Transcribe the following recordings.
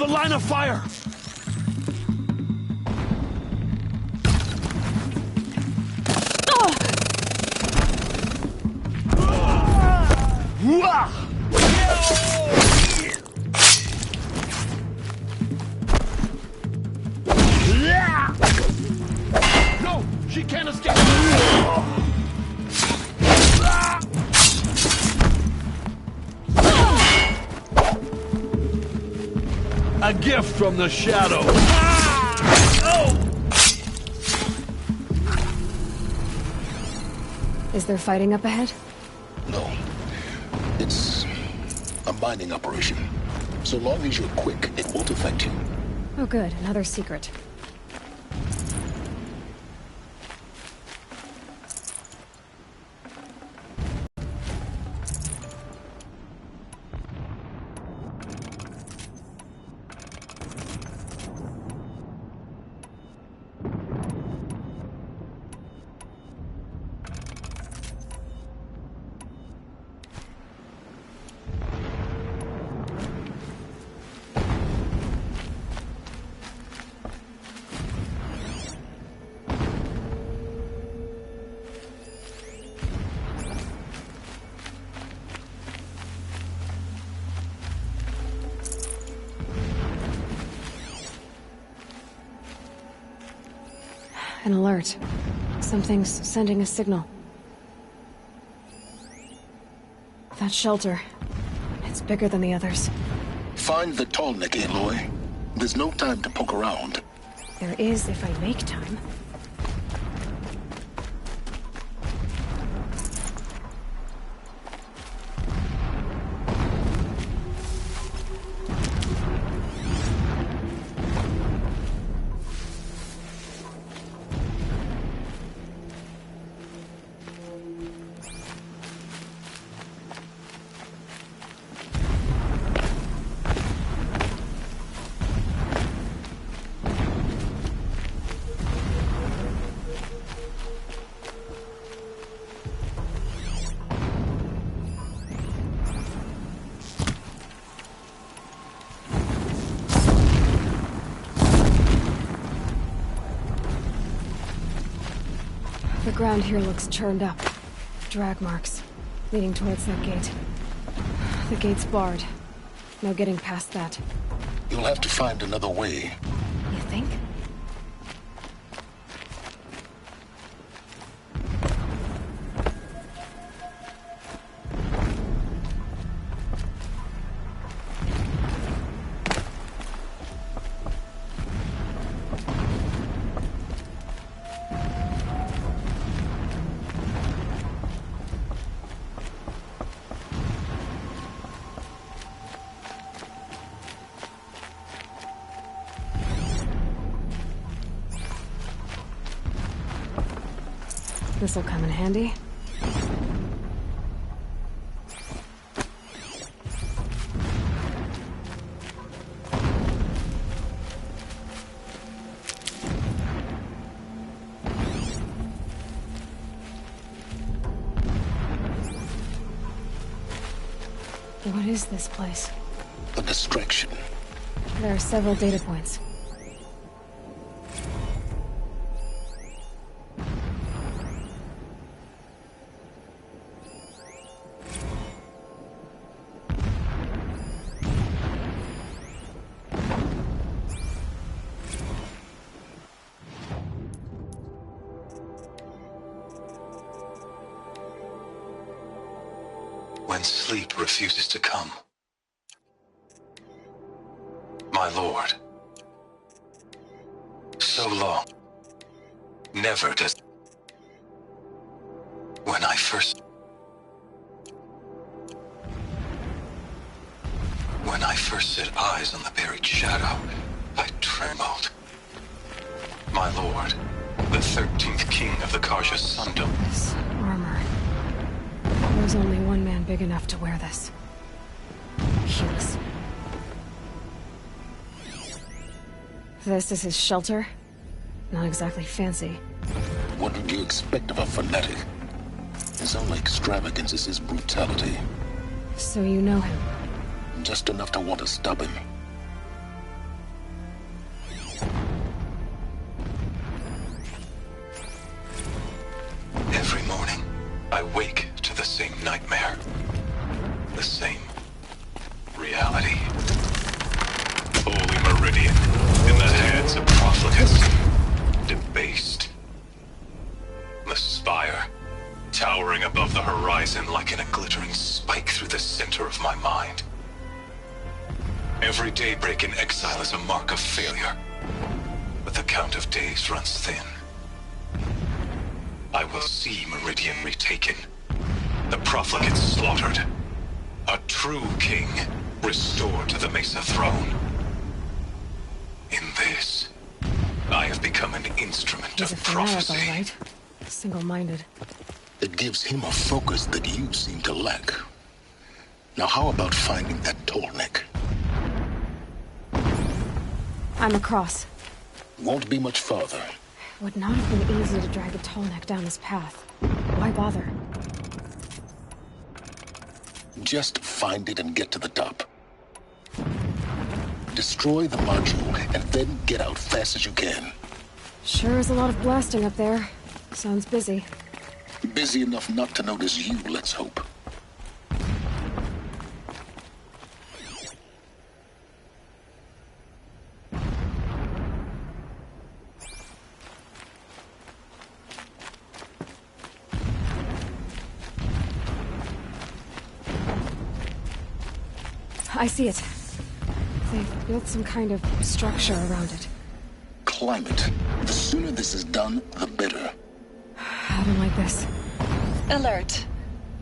the line of fire! No! She can't escape! A gift from the shadow! Is there fighting up ahead? No. It's a mining operation. So long as you're quick, it won't affect you. Oh good, another secret. An alert. Something's sending a signal. That shelter. It's bigger than the others. Find the tall neck, Aloy. There's no time to poke around. There is if I make time. The ground here looks churned up. Drag marks, leading towards that gate. The gate's barred. No getting past that. You'll have to find another way. You think? This'll come in handy. What is this place? A distraction. There are several data points. When sleep refuses to come, my lord, so long, never does. When I first set eyes on the buried shadow, I trembled. My lord, the 13th king of the Karja Sundom. This armor. There's only one man big enough to wear this. Hughes. This is his shelter? Not exactly fancy. What would you expect of a fanatic? His only extravagance is his brutality. So you know him? Just enough to want to stop him. I wake to the same nightmare. The same reality. Holy Meridian, in the hands of profligates. Debased. The spire, towering above the horizon like a glittering spike through the center of my mind. Every daybreak in exile is a mark of failure, but the count of days runs thin. I will see Meridian retaken, the profligates slaughtered, a true king restored to the Mesa throne. In this, I have become an instrument He's a of fanatic, prophecy. all right. Single-minded. It gives him a focus that you seem to lack. Now how about finding that tall neck? I'm across. Won't be much farther. Would not have been easy to drag a tall neck down this path. Why bother? Just find it and get to the top. Destroy the module and then get out fast as you can. Sure is a lot of blasting up there. Sounds busy. Busy enough not to notice you, let's hope. I see it. They've built some kind of structure around it. Climb it. The sooner this is done, the better. I don't like this. Alert.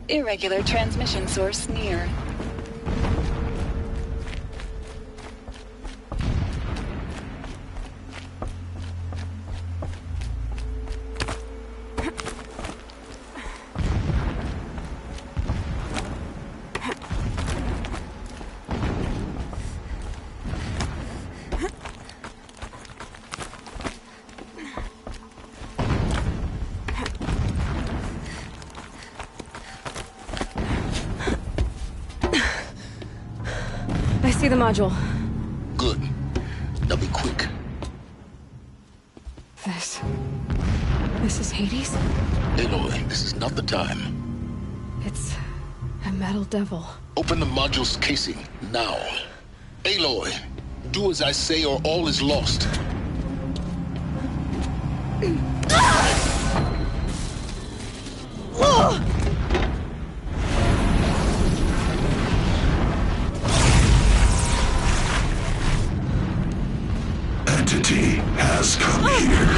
Irregular transmission source near. I see the module. Good. Now be quick. This is Hades? Aloy, this is not the time. It's a metal devil. Open the module's casing, now. Aloy, do as I say or all is lost. Entity has come here.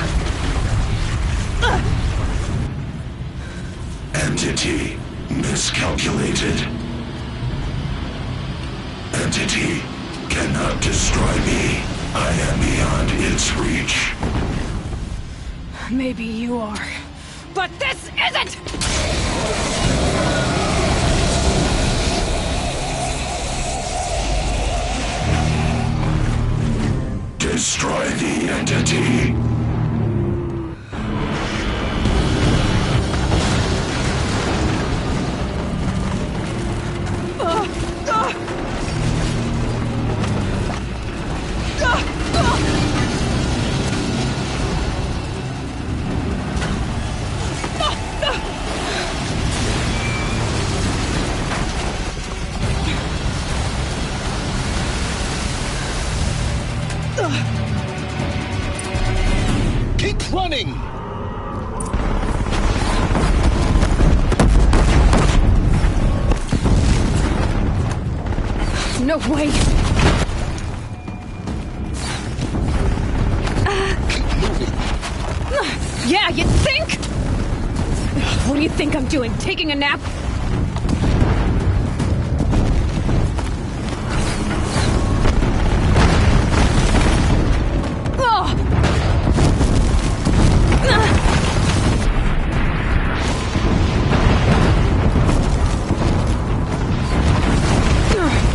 Entity miscalculated. Entity cannot destroy me. I am beyond its reach. Maybe you are. But this isn't! Destroy the entity. Keep running! No way! Keep moving. Yeah, you think? What do you think I'm doing? Taking a nap?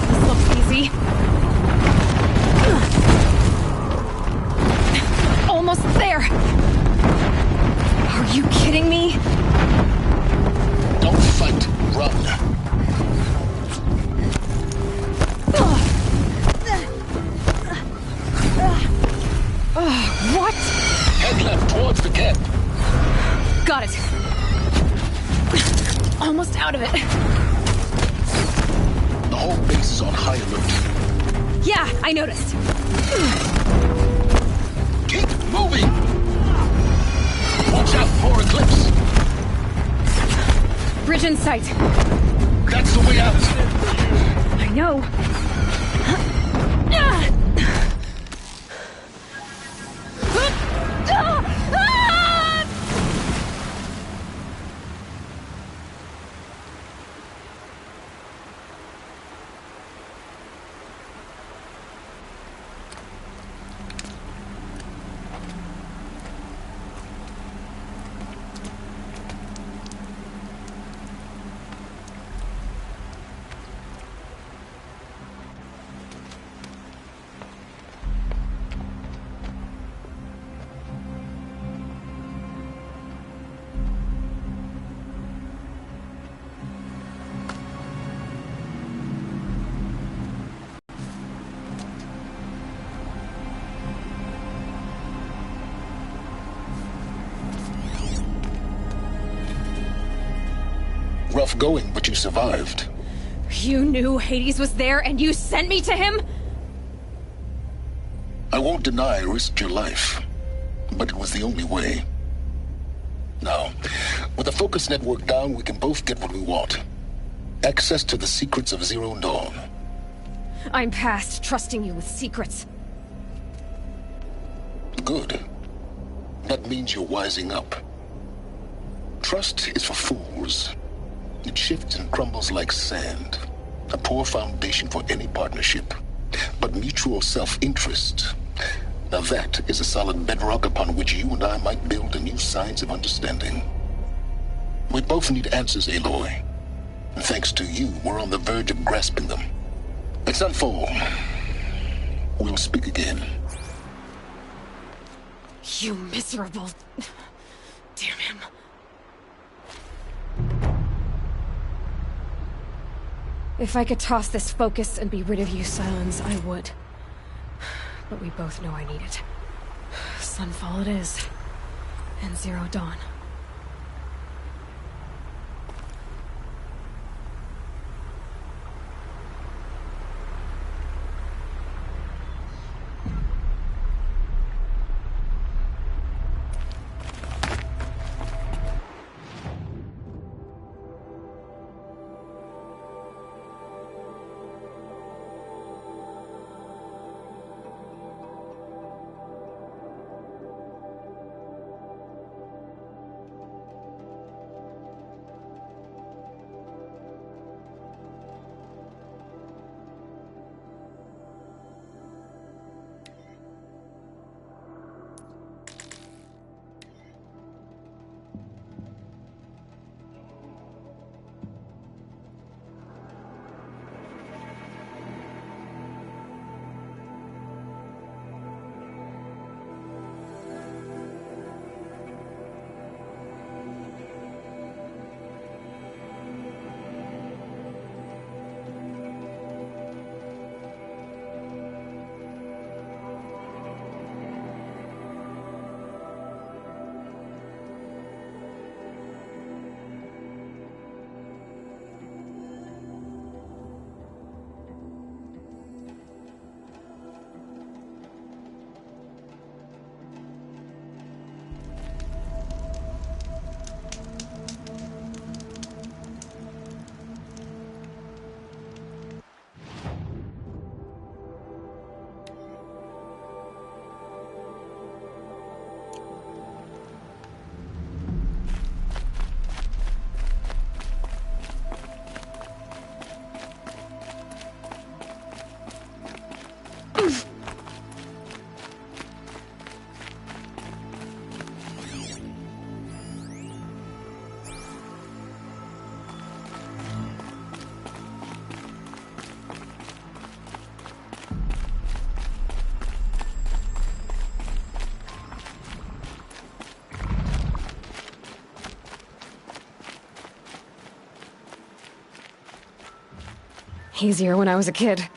This looks easy. Almost there! Are you kidding me? Don't fight, run. almost out of it. The whole base is on high alert. Yeah, I noticed. Keep moving! Watch out for Eclipse! Bridge in sight. That's the way out! I know. Rough going, but you survived. You knew Hades was there and you sent me to him? I won't deny I risked your life, but it was the only way. Now, with the focus network down, we can both get what we want. Access to the secrets of Zero Dawn. I'm past trusting you with secrets. Good. That means you're wising up. Trust is for fools. It shifts and crumbles like sand. A poor foundation for any partnership. But mutual self-interest, now that is a solid bedrock upon which you and I might build a new science of understanding. We both need answers, Aloy. And thanks to you, we're on the verge of grasping them. Let's unfold. We'll speak again. You miserable... Damn him. If I could toss this focus and be rid of you, Silence, I would. But we both know I need it. Sunfall it is. And Zero Dawn. Easier when I was a kid.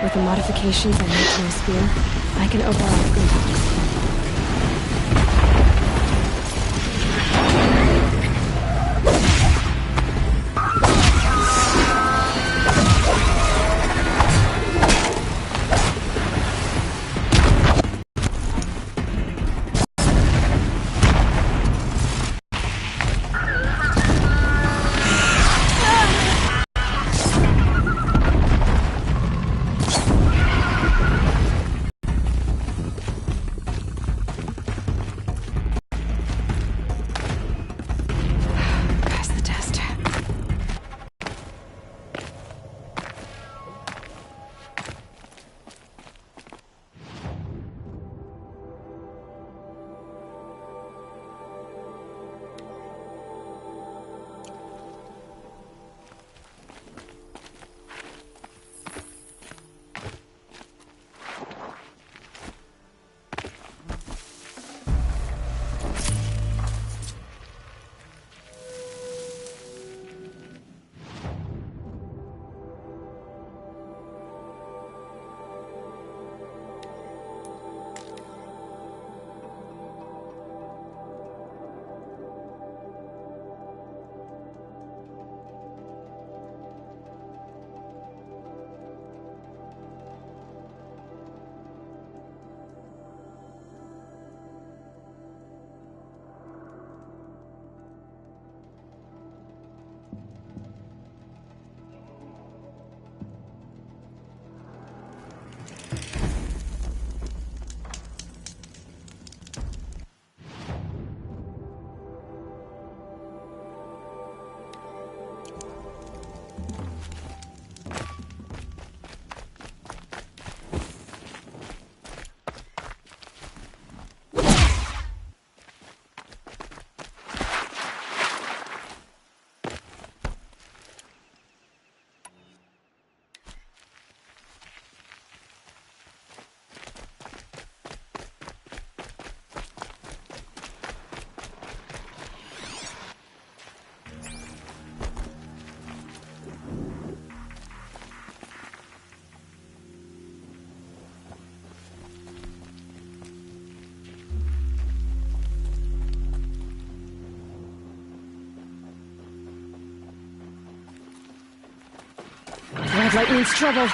With the modifications I made to my spear, I can override Grimlock. Red light means trouble.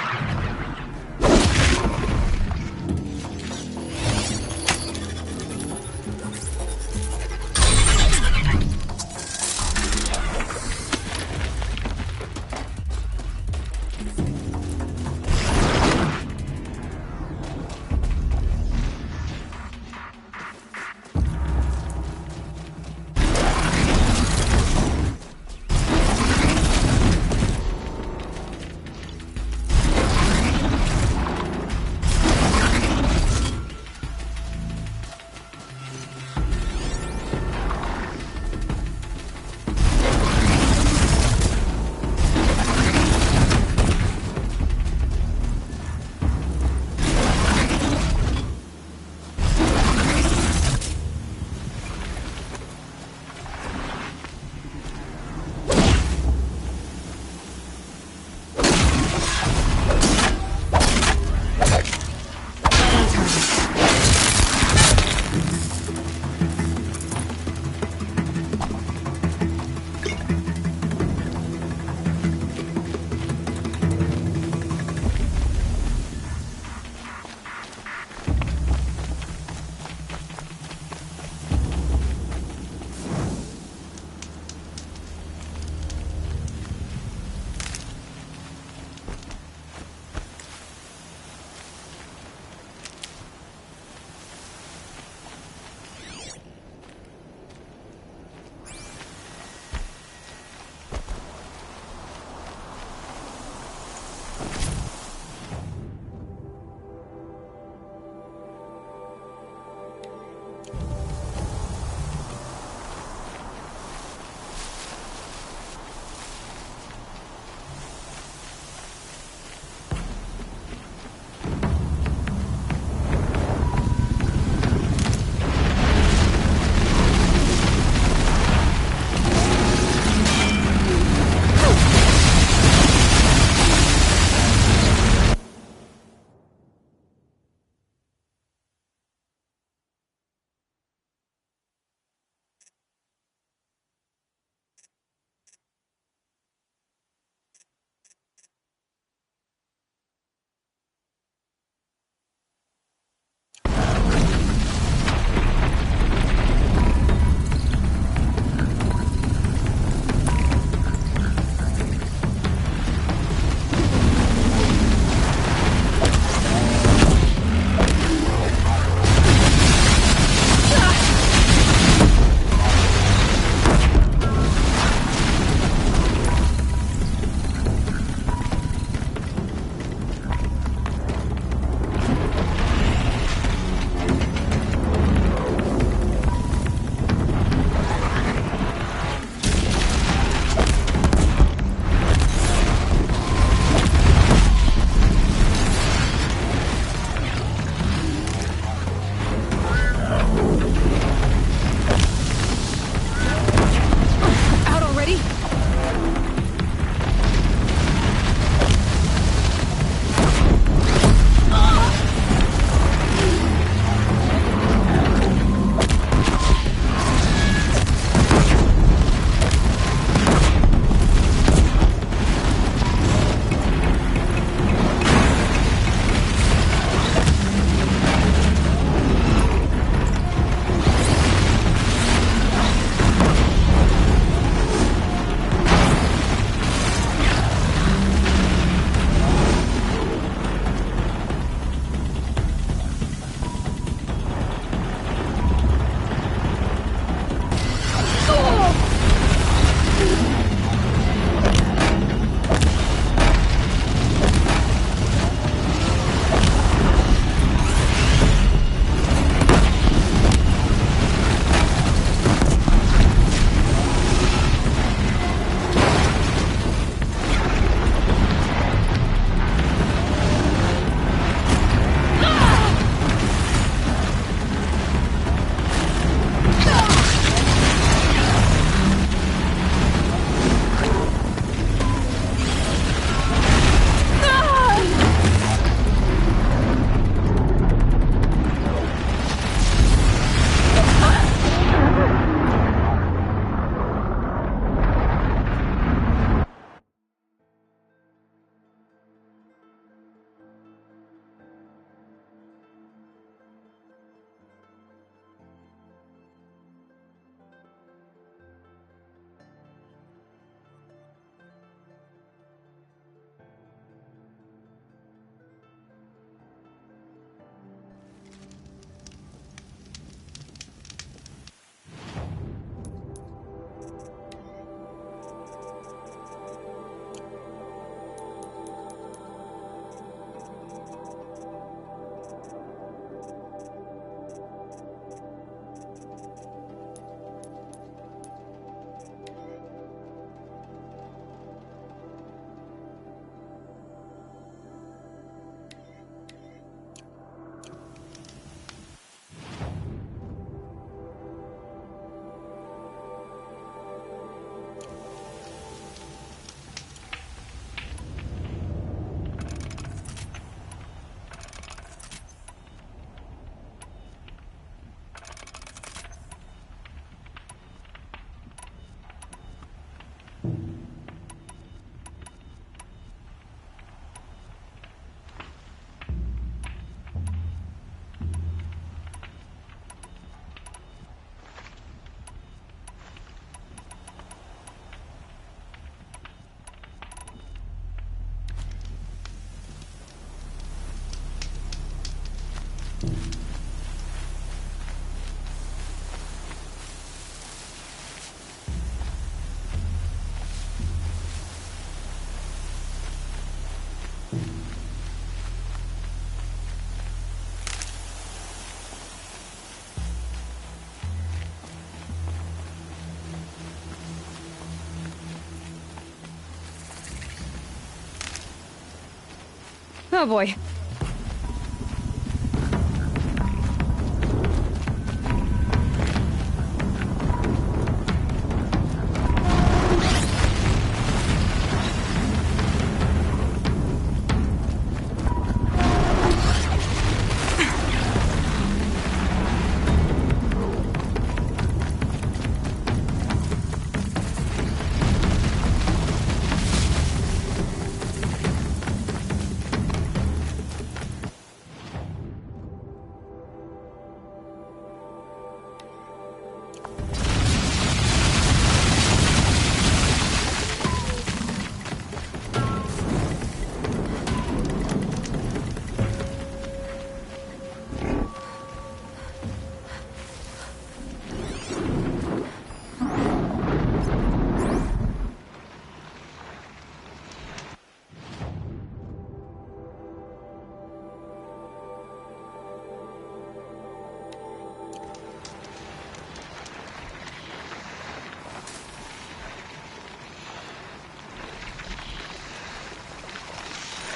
Oh boy.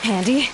Handy.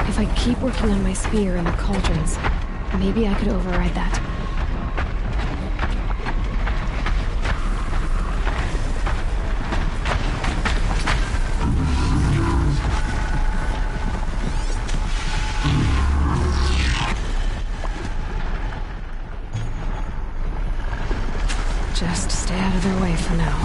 If I keep working on my spear in the cauldrons, maybe I could override that. Just stay out of their way for now.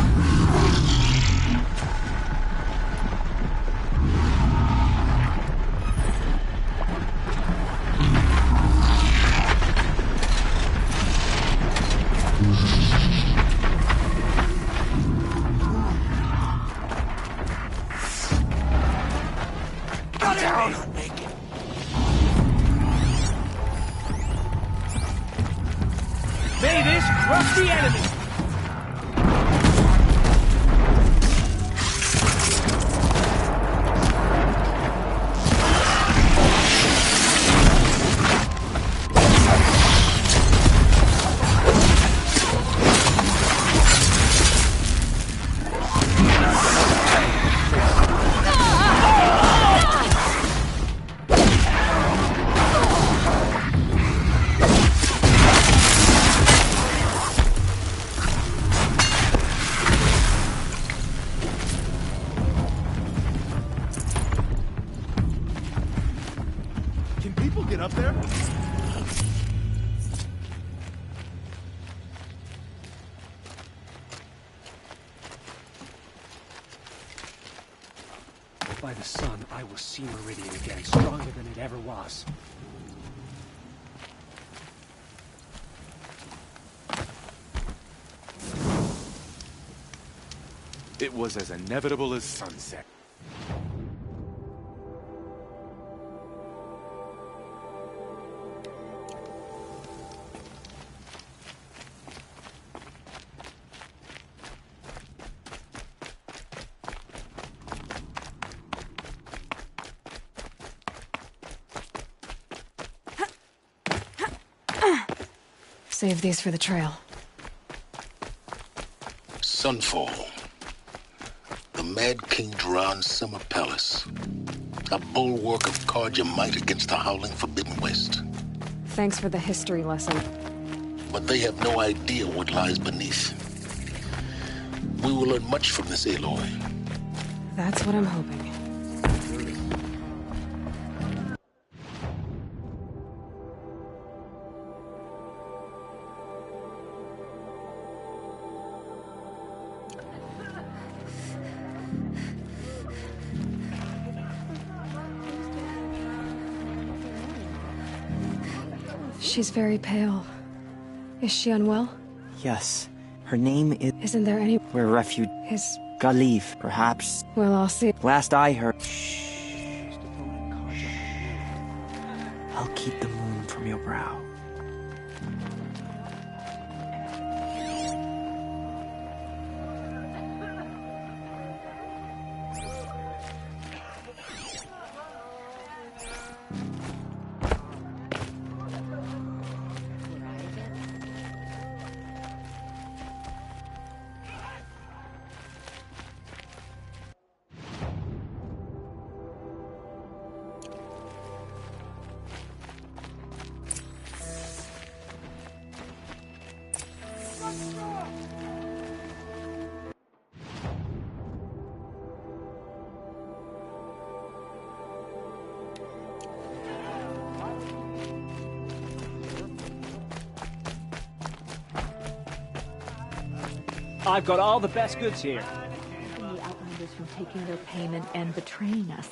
Mavis, crush the enemy! Can people get up there? By the sun, I will see Meridian again, stronger than it ever was. It was as inevitable as sunset. Save these for the trail. Sunfall. The Mad King Duran's summer palace. A bulwark of Carja might against the howling Forbidden West. Thanks for the history lesson. But they have no idea what lies beneath. We will learn much from this Aloy. That's what I'm hoping. She's very pale. Is she unwell? Yes. Her name is... Isn't there any... We're refuge... Is... Galif, perhaps. Well, I'll see. Last I heard... I'll keep the moon from your brow. I've got all the best goods here. The Outlanders from taking their payment and betraying us.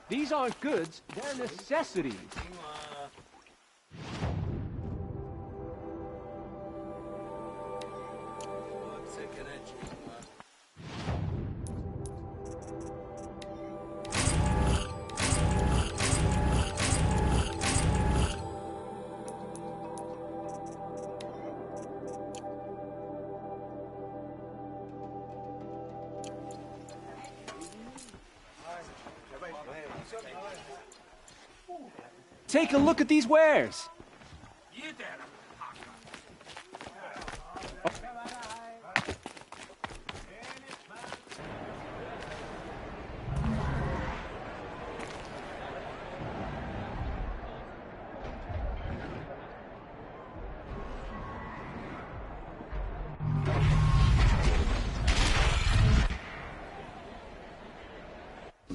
These aren't goods, they're necessities. Take a look at these wares.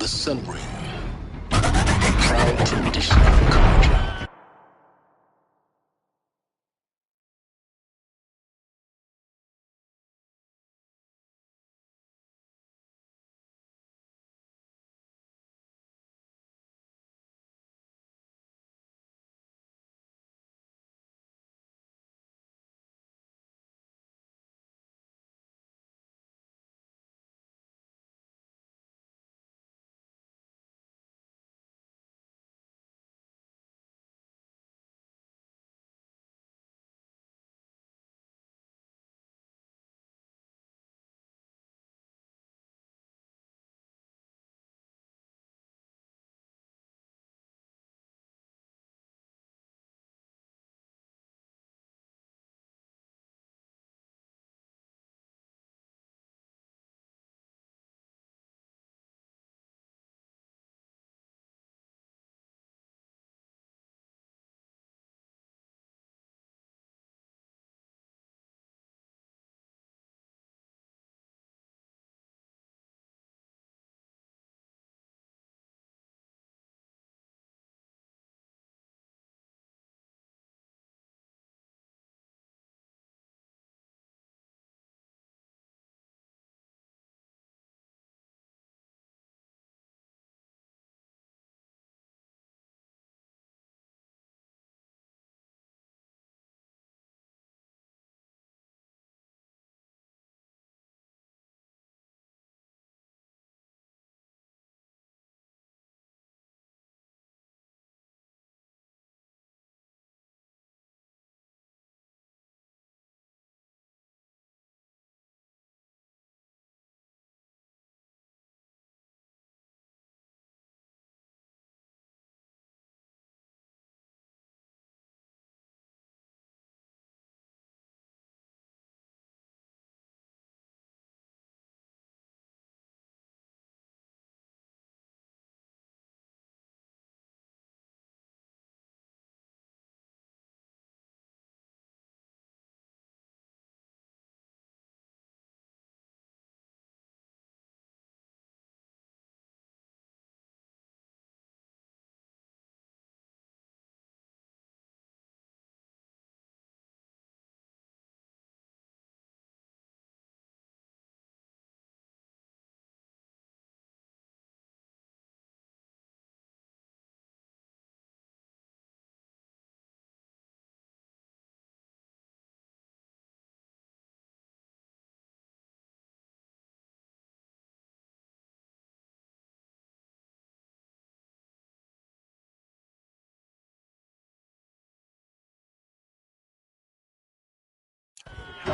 Sun Ring, a proud tradition of the culture.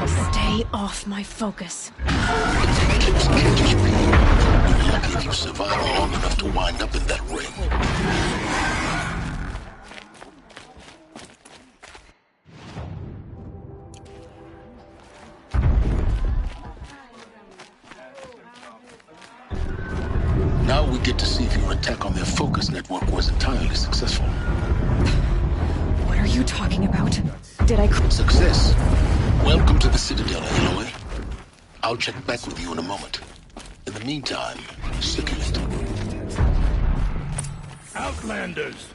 Stay off my focus. Eclipse catches you. You're lucky if you survive long enough to wind up in that ring. Now we get to see if your attack on their focus network was entirely successful. What are you talking about? Did I... Success. Welcome to the Citadel, Aloy. I'll check back with you in a moment. In the meantime, circulate. Outlanders,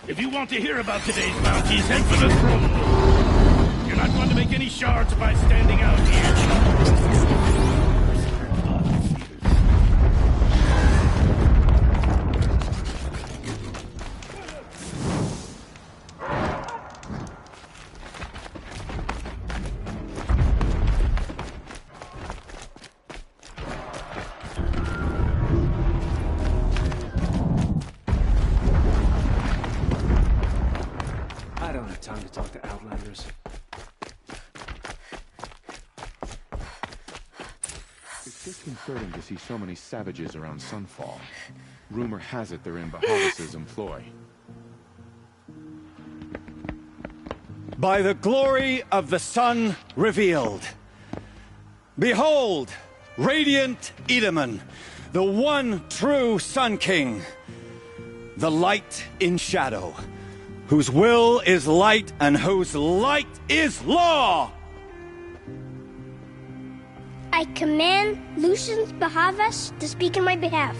if you want to hear about today's bounties, head for the throne room. You're not going to make any shards by standing out here. I don't have time to talk to Outlanders. It's disconcerting to see so many savages around Sunfall. Rumor has it they're in Bahavas' employ. By the glory of the sun revealed. Behold, radiant Edaman, the one true Sun King. The light in shadow, whose will is light and whose light is law! I command Lucian Bahavas to speak in my behalf.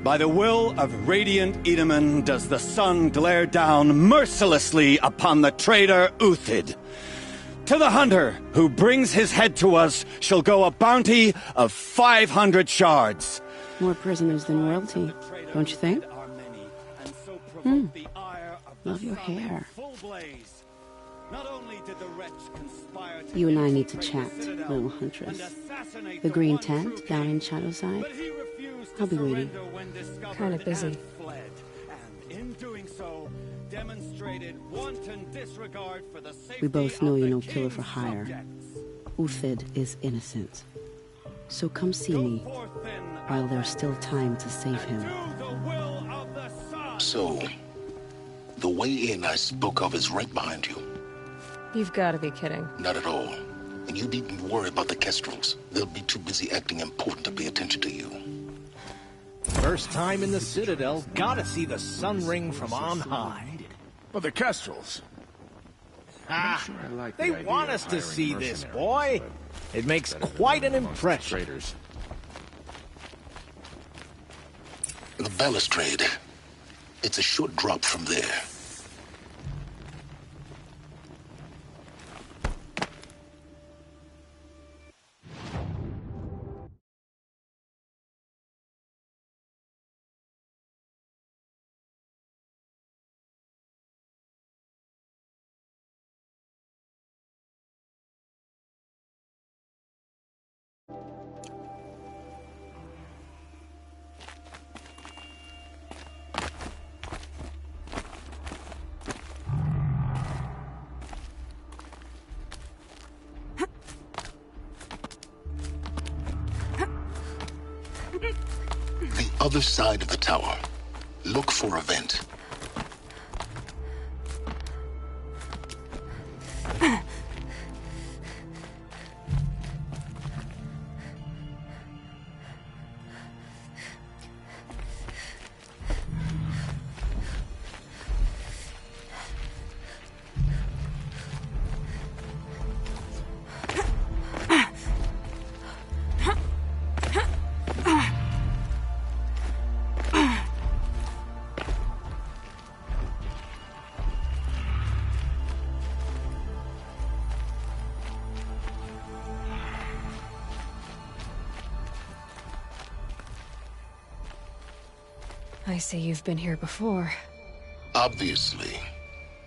By the will of Radiant Edaman does the sun glare down mercilessly upon the traitor Uthid. To the hunter who brings his head to us shall go a bounty of 500 shards. More prisoners than royalty, don't you think? Love your hair. You and I need to chat, little huntress. The green tent down in Shadowside? I'll be waiting. Kinda busy. We both know you're no killer for hire. Uthid is innocent. So come see me, while there's still time to save him. So, the way in I spoke of is right behind you. You've got to be kidding. Not at all. And you needn't worry about the Kestrels. They'll be too busy acting important to pay attention to you. First time in the Citadel, gotta see the sun ring from on high. But the Kestrels. Ah, they want us to see this, boy. It makes quite an impression. The balustrade. It's a short drop from there. Other side of the tower. Look for a vent. I see you've been here before. Obviously.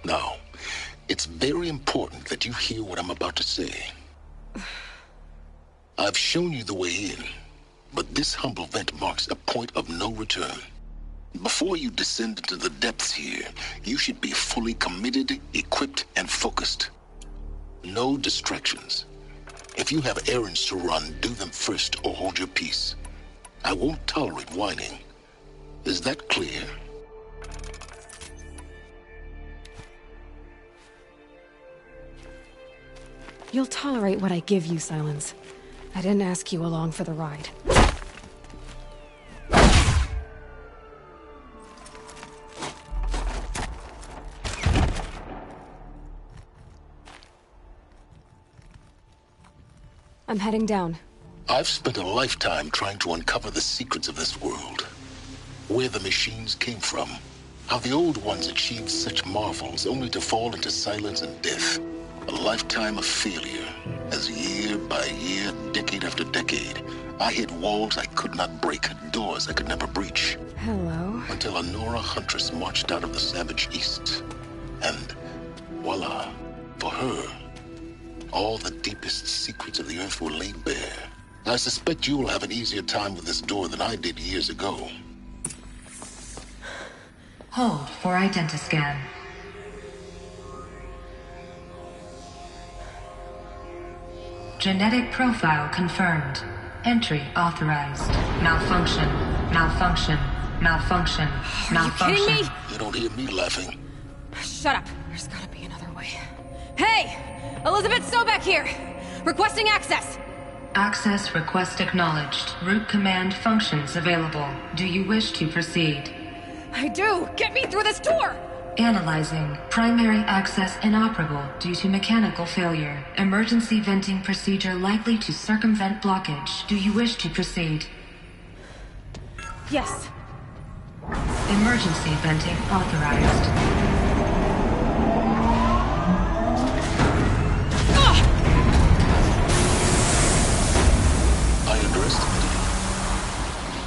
Now, it's very important that you hear what I'm about to say. I've shown you the way in, but this humble vent marks a point of no return. Before you descend into the depths here, you should be fully committed, equipped, and focused. No distractions. If you have errands to run, do them first or hold your peace. I won't tolerate whining. Is that clear? You'll tolerate what I give you, Silence. I didn't ask you along for the ride. I'm heading down. I've spent a lifetime trying to uncover the secrets of this world. Where the machines came from. How the old ones achieved such marvels only to fall into silence and death. A lifetime of failure, as year by year, decade after decade, I hit walls I could not break, doors I could never breach. Hello. Until a Nora huntress marched out of the savage east. And voila, for her, all the deepest secrets of the earth were laid bare. I suspect you will have an easier time with this door than I did years ago. Hold for identiscan. Genetic profile confirmed. Entry authorized. Malfunction. Malfunction. Malfunction. Malfunction. Are you kidding me? You don't hear me laughing. Shut up. There's gotta be another way. Hey! Elizabeth Sobek here! Requesting access! Access request acknowledged. Root command functions available. Do you wish to proceed? I do! Get me through this door! Analyzing. Primary access inoperable due to mechanical failure. Emergency venting procedure likely to circumvent blockage. Do you wish to proceed? Yes. Emergency venting authorized. I underestimated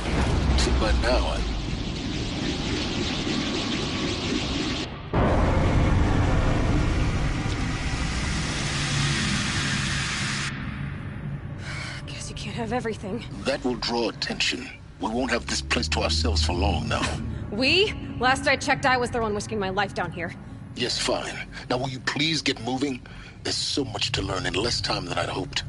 you. See, by now, Guess you can't have everything. That will draw attention. We won't have this place to ourselves for long now. We? Last I checked, I was the one risking my life down here. Yes, fine. Now will you please get moving? There's so much to learn in less time than I'd hoped.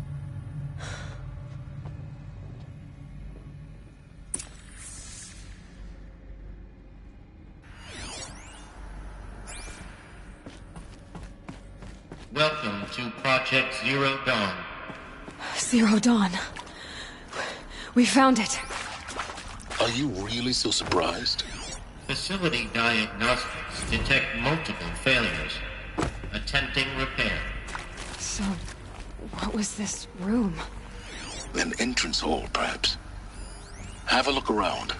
Welcome to Project Zero Dawn. Zero Dawn. We found it. Are you really so surprised? Facility diagnostics detect multiple failures. Attempting repair. So, what was this room? An entrance hall, perhaps. Have a look around.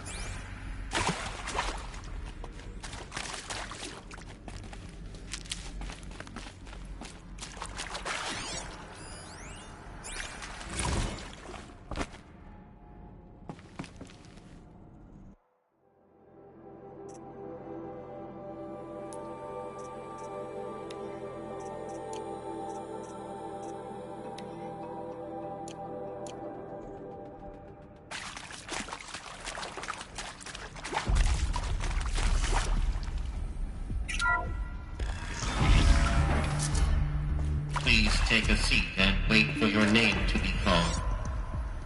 Please take a seat and wait for your name to be called.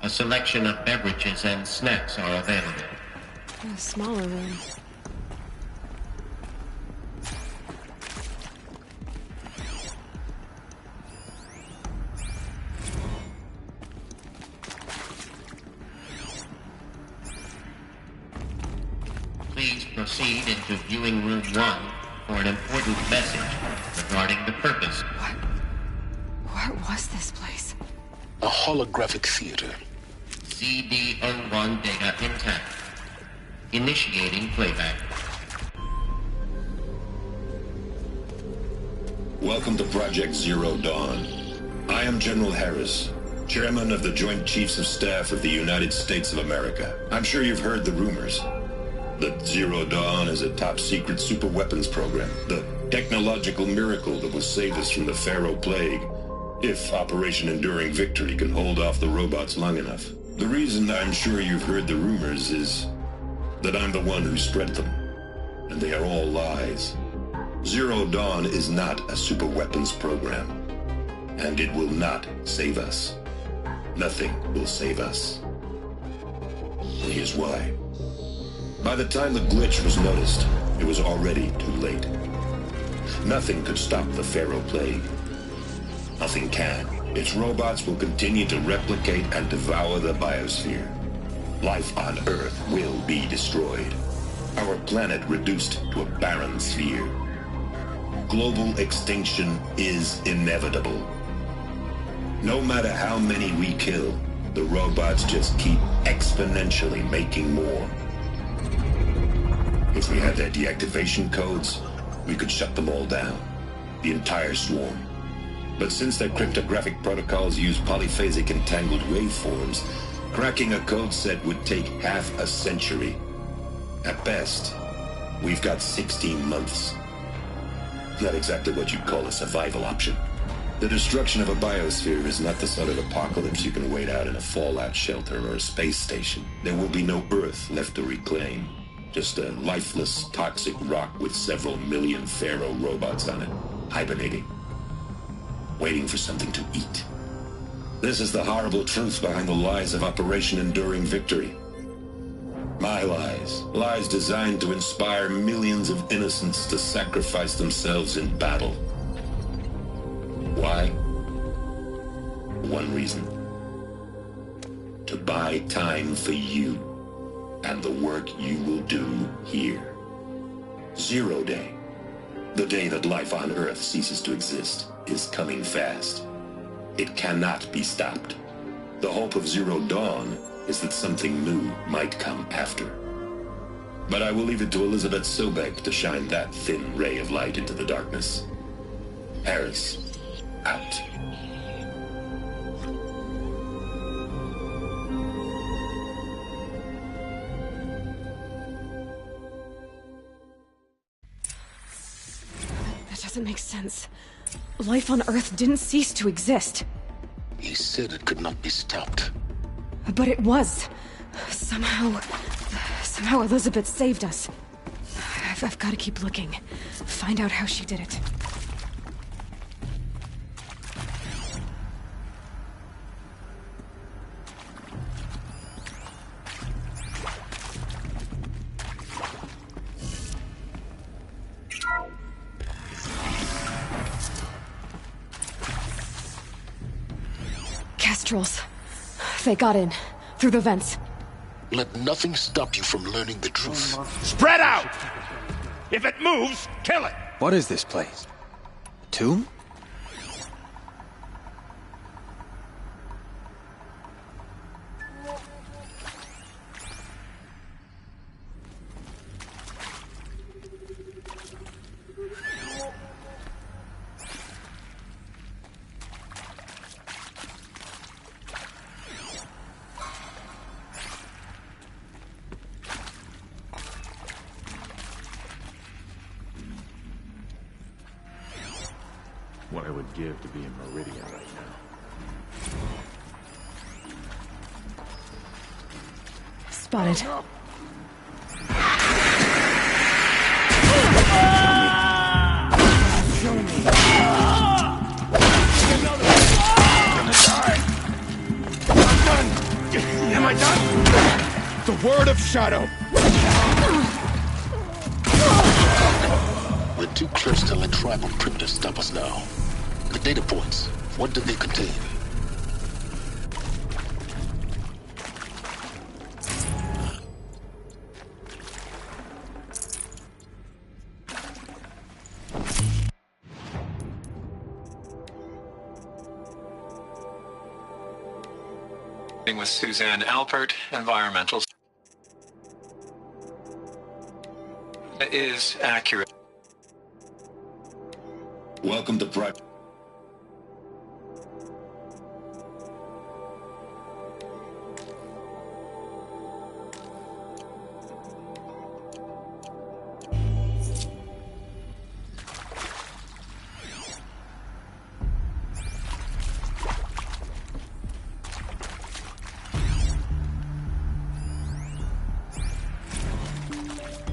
A selection of beverages and snacks are available. A smaller room. Please proceed into viewing room 1 for an important message regarding the purpose. What was this place? A holographic theater. CD01 data intact. Initiating playback. Welcome to Project Zero Dawn. I am General Harris, Chairman of the Joint Chiefs of Staff of the United States of America. I'm sure you've heard the rumors that Zero Dawn is a top-secret superweapons program, the technological miracle that will save us from the Pharaoh Plague, if Operation Enduring Victory can hold off the robots long enough. The reason I'm sure you've heard the rumors is that I'm the one who spread them, and they are all lies. Zero Dawn is not a superweapons program, and it will not save us. Nothing will save us. And here's why. By the time the glitch was noticed, it was already too late. Nothing could stop the Pharaoh Plague. Nothing can. Its robots will continue to replicate and devour the biosphere. Life on Earth will be destroyed. Our planet reduced to a barren sphere. Global extinction is inevitable. No matter how many we kill, the robots just keep exponentially making more. If we had their deactivation codes, we could shut them all down. The entire swarm. But since their cryptographic protocols use polyphasic entangled waveforms, cracking a code set would take half a century. At best, we've got 16 months. Not exactly what you'd call a survival option. The destruction of a biosphere is not the sort of apocalypse you can wait out in a fallout shelter or a space station. There will be no Earth left to reclaim. Just a lifeless, toxic rock with several million Pharaoh robots on it, hibernating. Waiting for something to eat. This is the horrible truth behind the lies of Operation Enduring Victory. My lies. Lies designed to inspire millions of innocents to sacrifice themselves in battle. Why? One reason. To buy time for you and the work you will do here. Zero Day. The day that life on Earth ceases to exist is coming fast. It cannot be stopped. The hope of Zero Dawn is that something new might come after. But I will leave it to Elizabeth Sobek to shine that thin ray of light into the darkness. Harris, out. That doesn't make sense. Life on Earth didn't cease to exist. He said it could not be stopped. But it was. Somehow Elizabeth saved us. I've got to keep looking. Find out how she did it. Kestrels. They got in. Through the vents. Let nothing stop you from learning the truth. Spread out! If it moves, kill it! What is this place? A tomb? What I would give to be in Meridian right now. Spotted. Am I done? The word of Shadow! We're too close to let tribal primitives stop us now. The data points, what do they contain? With Suzanne Alpert, environmental. Is accurate. Welcome to Project.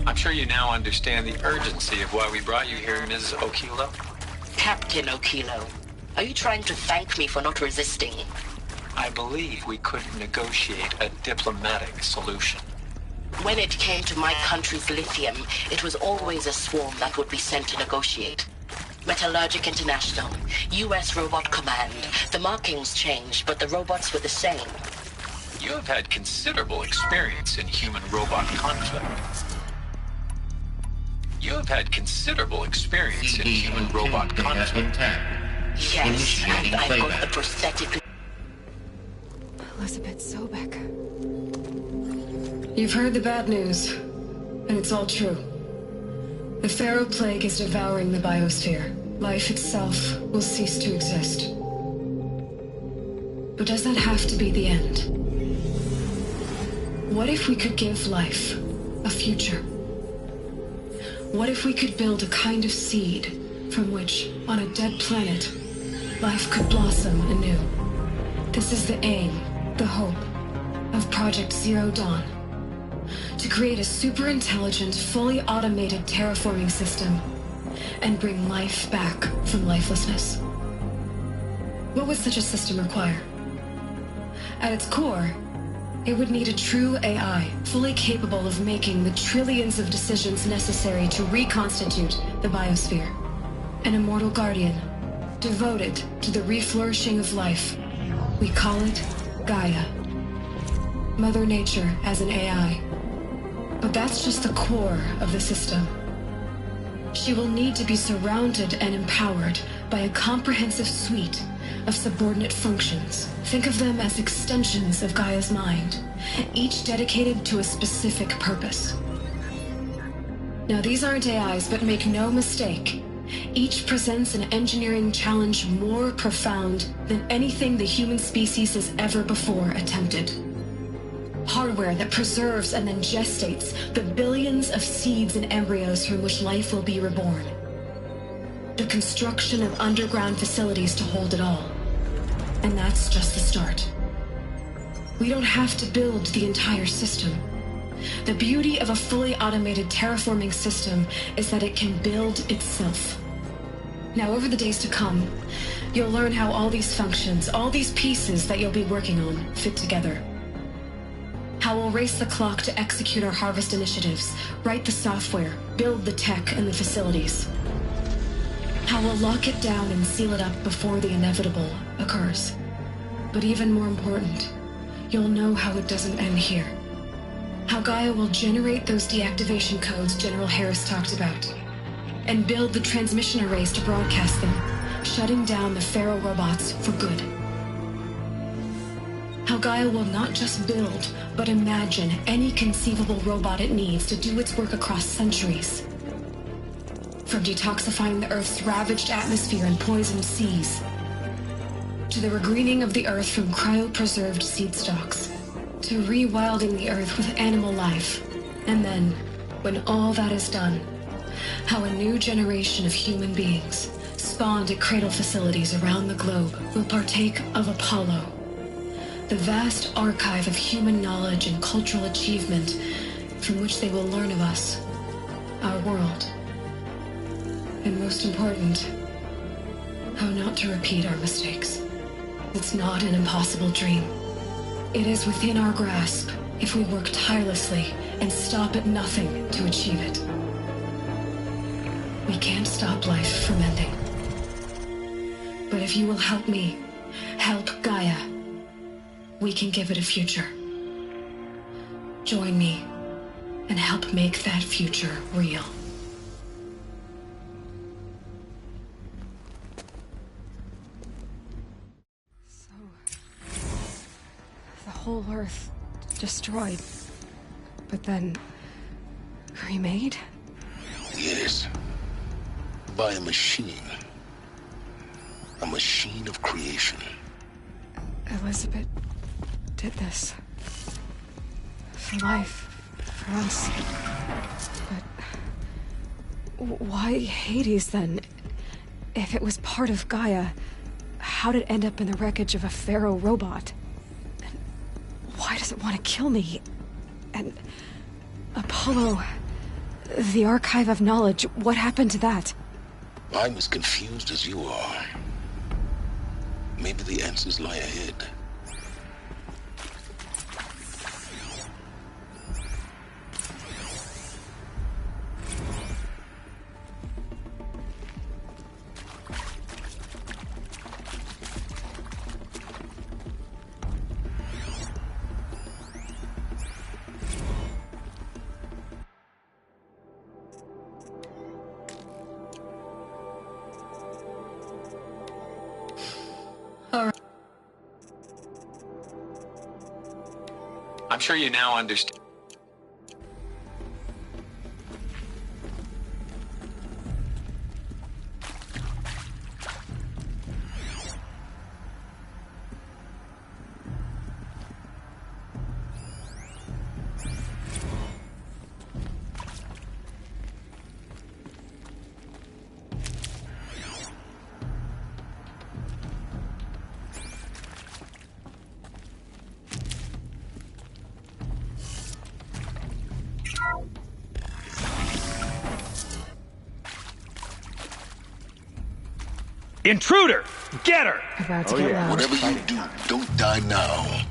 I'm sure you now understand the urgency of why we brought you here, Ms. Okilo. Captain Okilo, are you trying to thank me for not resisting? I believe we could negotiate a diplomatic solution. When it came to my country's lithium, it was always a swarm that would be sent to negotiate. Metallurgic International, U.S. Robot Command. The markings changed, but the robots were the same. You have had considerable experience in human-robot conflict. You have had considerable experience in human-robot conflict. Yes, and I've got the prosthetic... Elizabeth Sobek. You've heard the bad news, and it's all true. The Pharaoh Plague is devouring the biosphere. Life itself will cease to exist. But does that have to be the end? What if we could give life a future? What if we could build a kind of seed from which, on a dead planet, life could blossom anew? This is the aim, the hope, of Project Zero Dawn. To create a super-intelligent, fully automated terraforming system and bring life back from lifelessness. What would such a system require? At its core, it would need a true AI, fully capable of making the trillions of decisions necessary to reconstitute the biosphere. An immortal guardian, devoted to the reflourishing of life. We call it Gaia. Mother Nature as an AI. But that's just the core of the system. She will need to be surrounded and empowered by a comprehensive suite of subordinate functions. Think of them as extensions of Gaia's mind, each dedicated to a specific purpose. Now these aren't AIs, but make no mistake. Each presents an engineering challenge more profound than anything the human species has ever before attempted. Hardware that preserves and then gestates the billions of seeds and embryos from which life will be reborn. The construction of underground facilities to hold it all. And that's just the start. We don't have to build the entire system. The beauty of a fully automated terraforming system is that it can build itself. Now, over the days to come, you'll learn how all these functions, all these pieces that you'll be working on, fit together. How we'll race the clock to execute our harvest initiatives, write the software, build the tech and the facilities. How we'll lock it down and seal it up before the inevitable occurs. But even more important, you'll know how it doesn't end here. How Gaia will generate those deactivation codes General Harris talked about, and build the transmission arrays to broadcast them, shutting down the Pharaoh robots for good. How Gaia will not just build, but imagine any conceivable robot it needs to do its work across centuries. From detoxifying the Earth's ravaged atmosphere and poisoned seas, to the regreening of the Earth from cryopreserved seed stalks, to rewilding the Earth with animal life. And then, when all that is done, how a new generation of human beings, spawned at cradle facilities around the globe, will partake of Apollo, the vast archive of human knowledge and cultural achievement from which they will learn of us, our world. And most important, how not to repeat our mistakes. It's not an impossible dream. It is within our grasp if we work tirelessly and stop at nothing to achieve it. We can't stop life from ending. But if you will help me, help Gaia, we can give it a future. Join me and help make that future real. The whole Earth destroyed, but then remade? Yes. By a machine. A machine of creation. Elizabeth did this. For life. For us. But why Hades then? If it was part of Gaia, how did it end up in the wreckage of a Pharaoh robot? And why does it want to kill me? And Apollo, the archive of knowledge, what happened to that? I'm as confused as you are. Maybe the answers lie ahead. I'm sure you now understand. Intruder! Get her! About to get loud. Whatever you do, don't die now.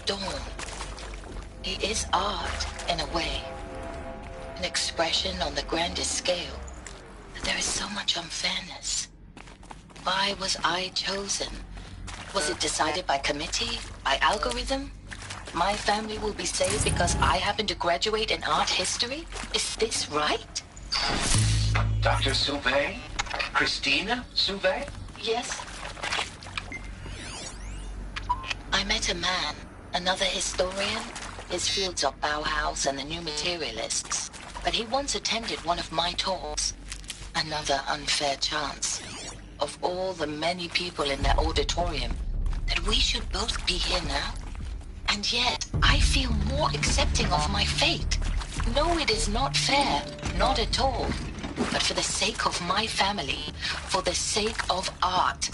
Dawn. It is art, in a way. An expression on the grandest scale. But there is so much unfairness. Why was I chosen? Was it decided by committee? By algorithm? My family will be saved because I happen to graduate in art history? Is this right? Dr. Sauvé? Christina Sauvé? Yes. I met a man, another historian. His fields are Bauhaus and the New Materialists. But he once attended one of my talks. Another unfair chance. Of all the many people in that auditorium, that we should both be here now. And yet, I feel more accepting of my fate. No, it is not fair. Not at all. But for the sake of my family, for the sake of art.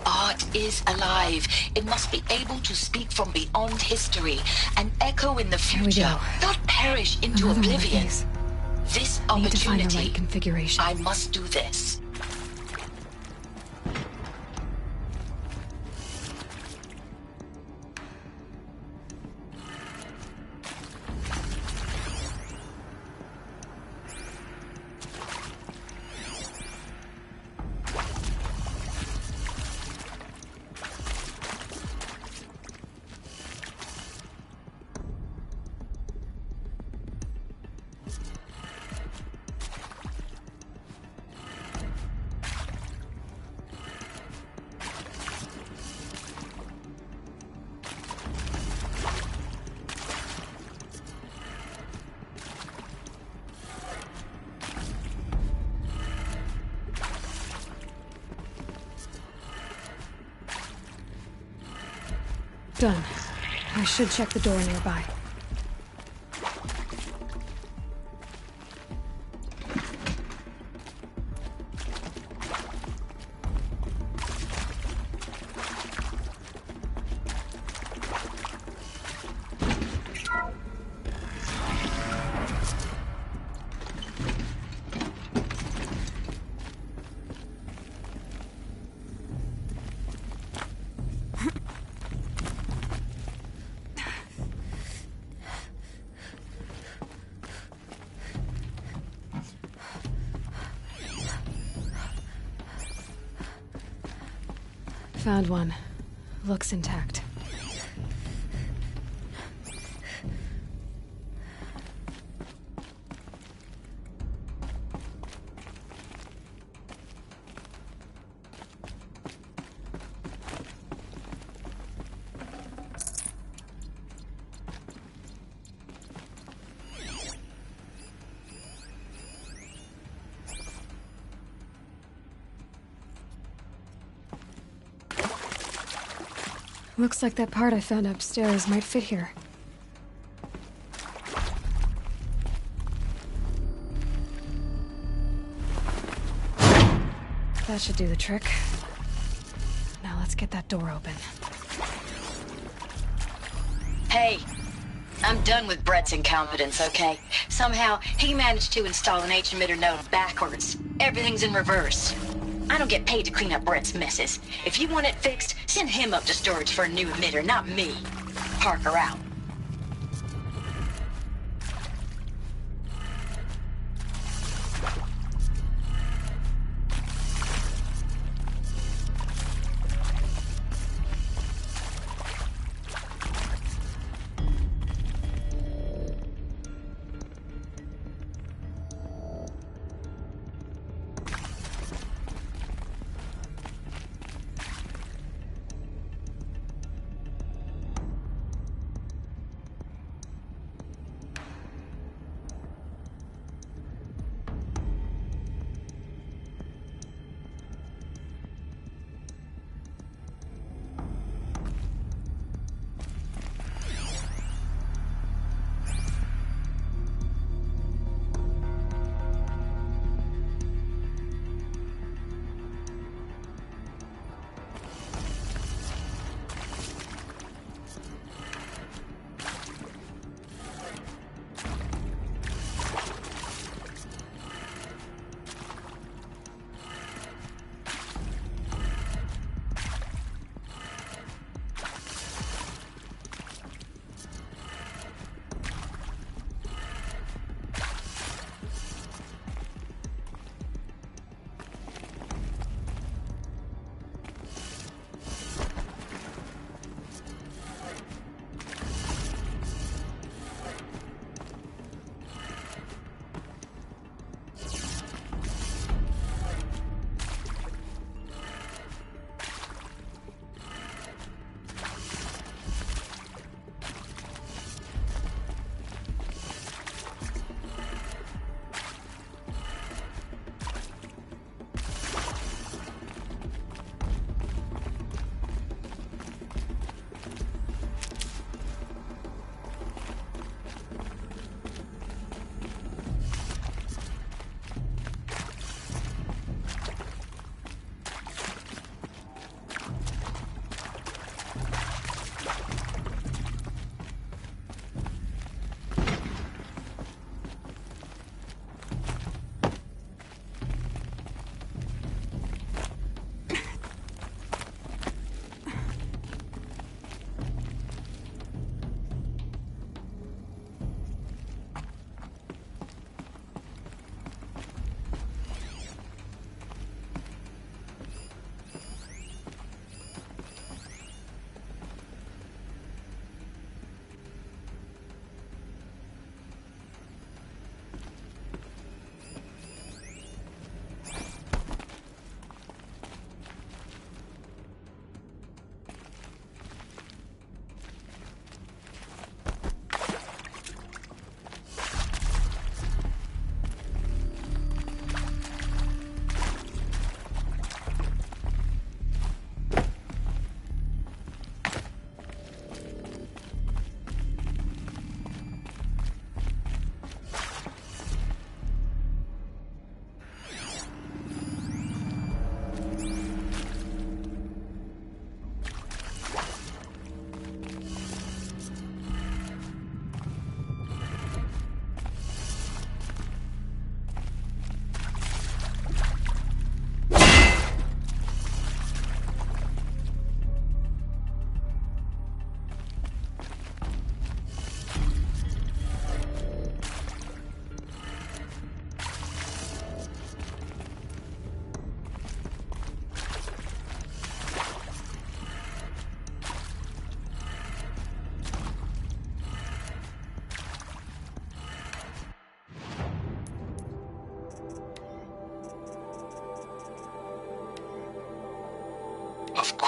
Art is alive. It must be able to speak from beyond history and echo in the future, not perish into oblivion. This opportunity, need to find the right configuration. I must do this. Done. I should check the door nearby. Found one. Looks intact. Looks like that part I found upstairs might fit here. That should do the trick. Now let's get that door open. Hey, I'm done with Brett's incompetence, okay? Somehow, he managed to install an H-emitter node backwards. Everything's in reverse. I don't get paid to clean up Brett's messes. If you want it fixed, send him up to storage for a new emitter, not me. Parker out.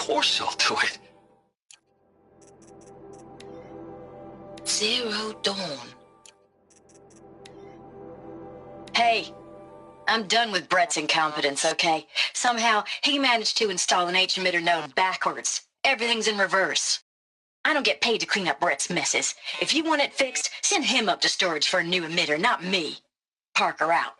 course I'll do it. Zero Dawn. Hey, I'm done with Brett's incompetence, okay? Somehow, he managed to install an H-emitter node backwards. Everything's in reverse. I don't get paid to clean up Brett's messes. If you want it fixed, send him up to storage for a new emitter, not me. Parker out.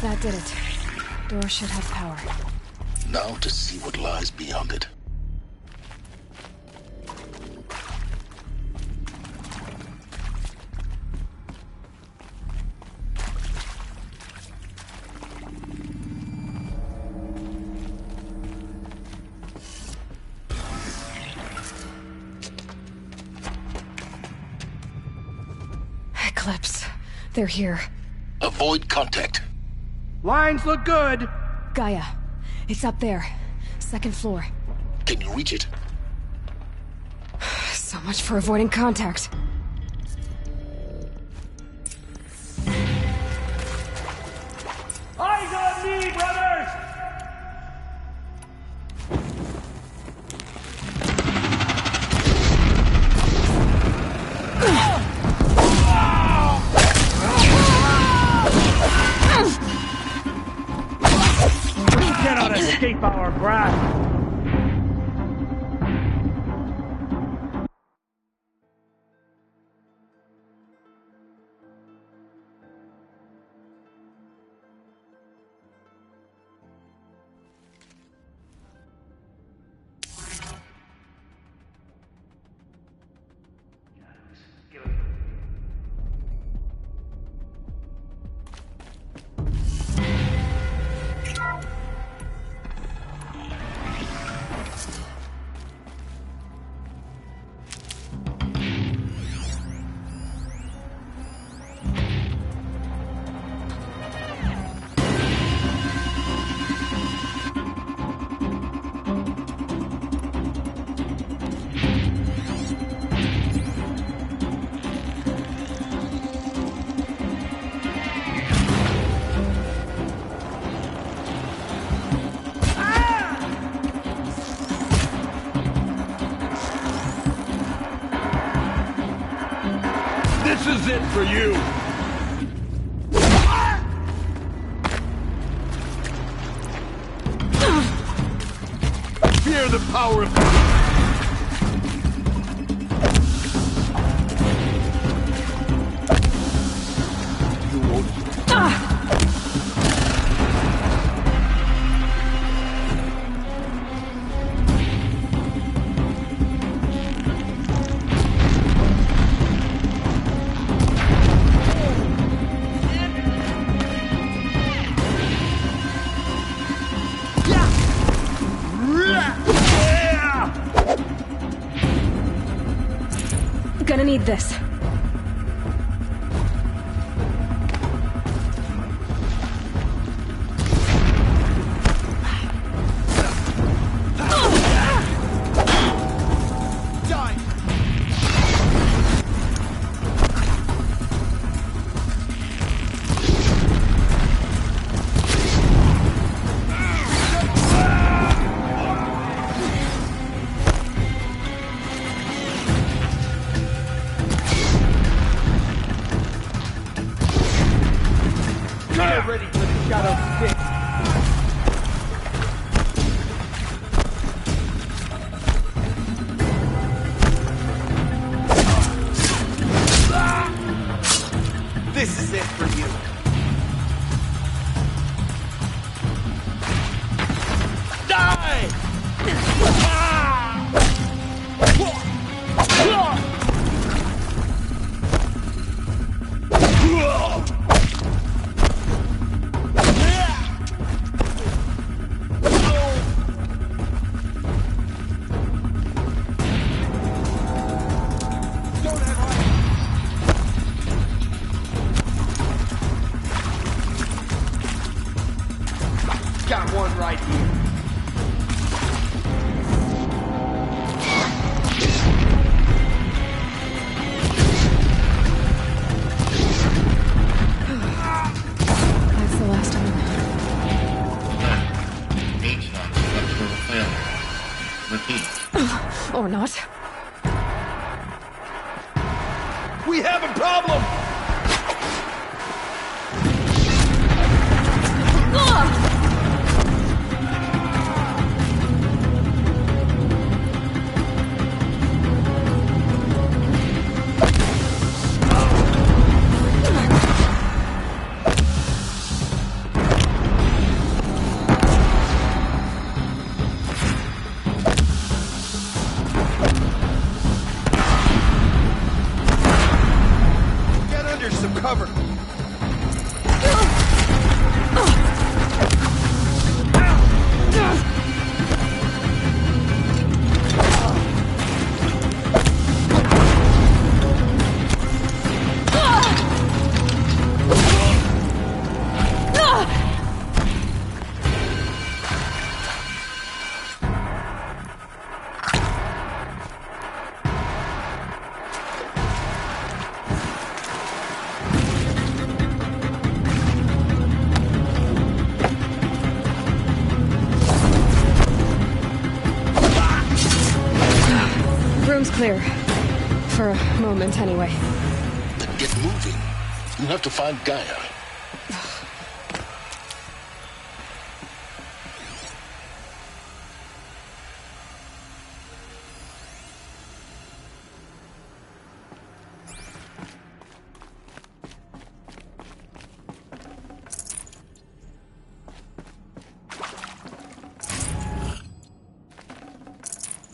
That did it. Door should have power. Now to see what lies beyond it. Eclipse. They're here. Avoid contact. Lines look good. Gaia. It's up there. Second floor. Can you reach it? So much for avoiding contact. Eyes on me, brothers! We cannot escape our grasp. This is it for you! Fear the power of... You won't... Gonna need this. Get ready for the shadow stick. This is it for you. Die! Got one right here. That's the last one. HVAC structural failure. Repeat. Or not. We have a problem! Get under some cover. Room's clear. For a moment, anyway. Then get moving. You have to find Gaia.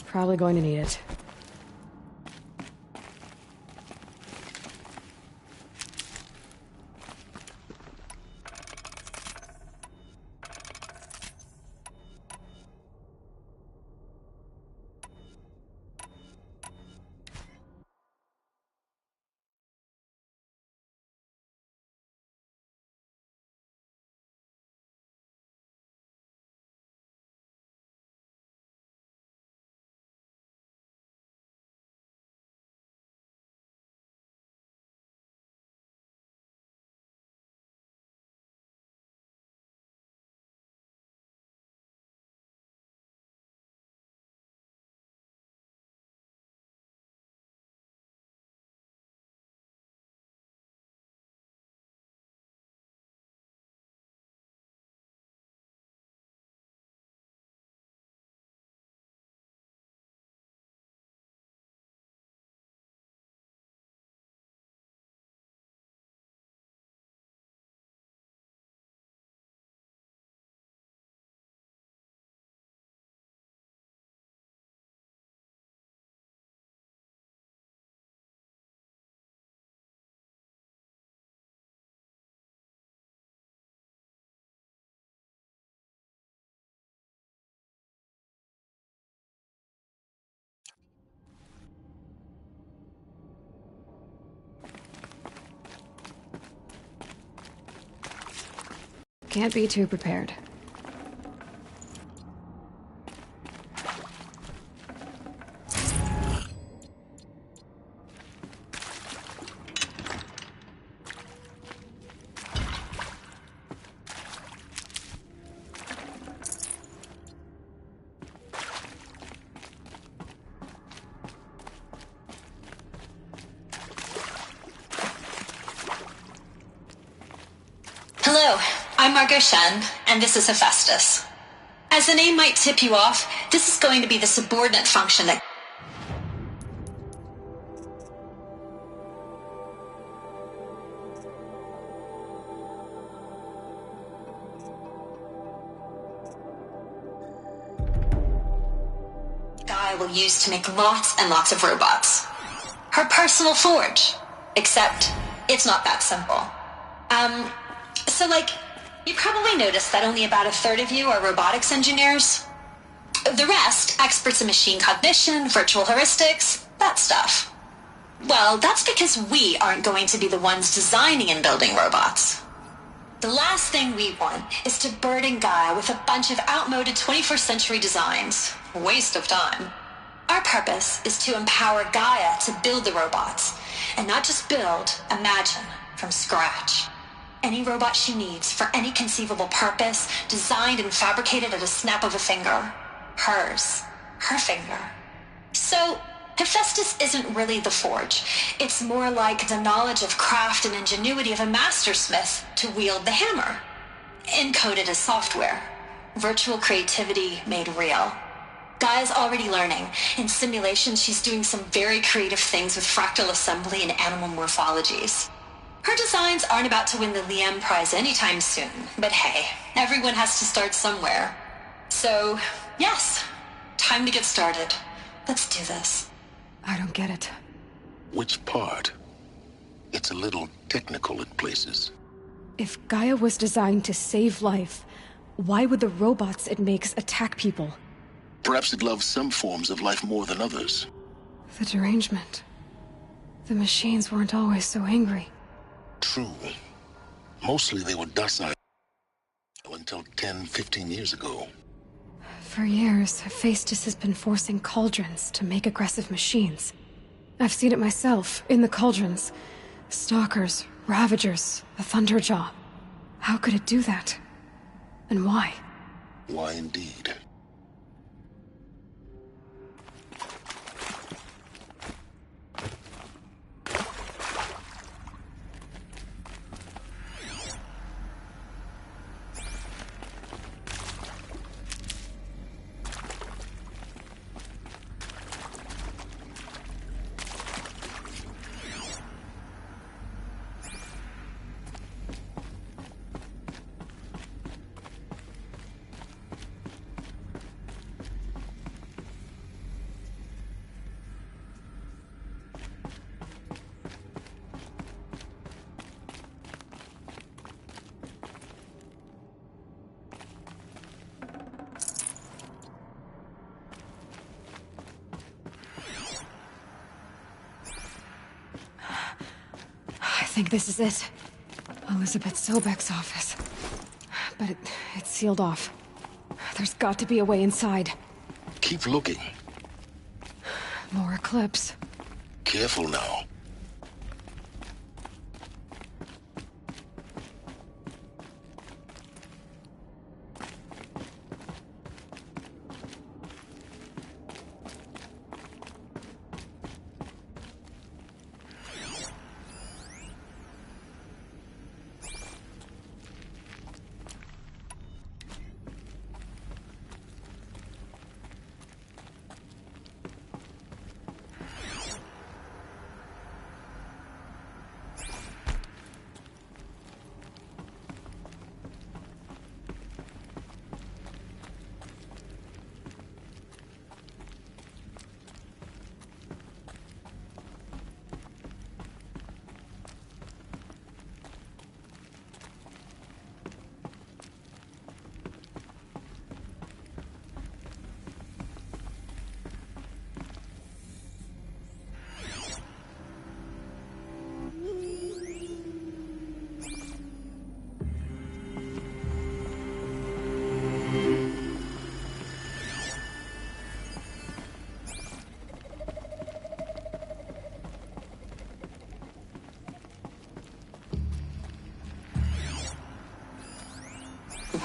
Probably going to need it. Can't be too prepared. Hello, I'm Margot Shen, and this is Hephaestus. As the name might tip you off, this is going to be the subordinate function that... Gaia will use to make lots and lots of robots. Her personal forge. Except, it's not that simple. So, you probably noticed that only about a third of you are robotics engineers. The rest, experts in machine cognition, virtual heuristics, that stuff. Well, that's because we aren't going to be the ones designing and building robots. The last thing we want is to burden Gaia with a bunch of outmoded 21st century designs. Waste of time. Our purpose is to empower Gaia to build the robots, and not just build, imagine, from scratch. Any robot she needs for any conceivable purpose, designed and fabricated at a snap of a finger. Hers. Her finger. So, Hephaestus isn't really the forge. It's more like the knowledge of craft and ingenuity of a mastersmith to wield the hammer. Encoded as software. Virtual creativity made real. Gaia's already learning. In simulations, she's doing some very creative things with fractal assembly and animal morphologies. Her designs aren't about to win the Liam Prize anytime soon, but hey, everyone has to start somewhere. So, yes, time to get started. Let's do this. I don't get it. Which part? It's a little technical in places. If Gaia was designed to save life, why would the robots it makes attack people? Perhaps it loves some forms of life more than others. The derangement. The machines weren't always so angry. True. Mostly they were docile until 10, 15 years ago. For years, Hephaestus has been forcing cauldrons to make aggressive machines. I've seen it myself, in the cauldrons. Stalkers, Ravagers, the Thunderjaw. How could it do that? And why? Why indeed? I think this is it. Elizabeth Sobek's office. But it's sealed off. There's got to be a way inside. Keep looking. More Eclipse. Careful now.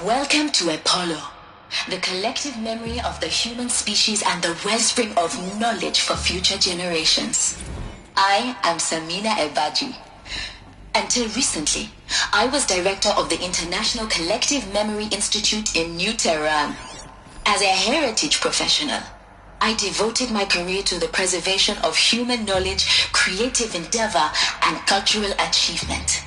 Welcome to Apollo, the collective memory of the human species and the wellspring of knowledge for future generations. I am Samina Ebaji. Until recently, I was director of the International Collective Memory Institute in New Tehran. As a heritage professional, I devoted my career to the preservation of human knowledge, creative endeavor, and cultural achievement.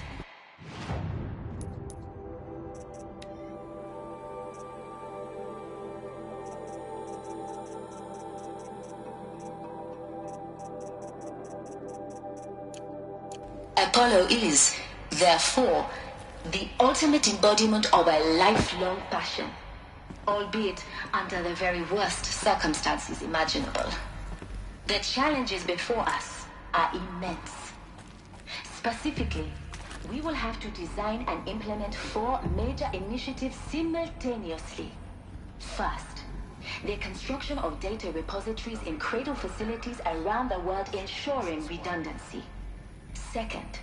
Apollo is, therefore, the ultimate embodiment of a lifelong passion, albeit under the very worst circumstances imaginable. The challenges before us are immense. Specifically, we will have to design and implement 4 major initiatives simultaneously. First, the construction of data repositories in cradle facilities around the world, ensuring redundancy. Second,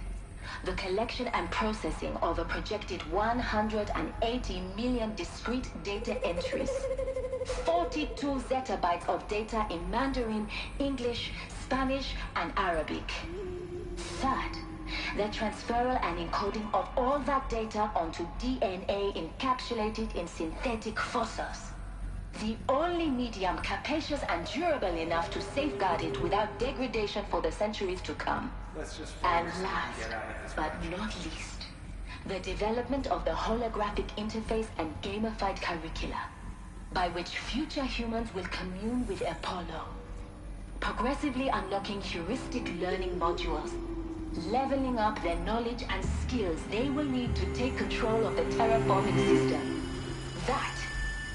the collection and processing of a projected 180 million discrete data entries, 42 zettabytes of data in Mandarin, English, Spanish, and Arabic. Third, the transferal and encoding of all that data onto DNA encapsulated in synthetic fossils. The only medium capacious and durable enough to safeguard it without degradation for the centuries to come. And last, but not least, the development of the holographic interface and gamified curricula, by which future humans will commune with Apollo, progressively unlocking heuristic learning modules, leveling up their knowledge and skills they will need to take control of the terraforming system. That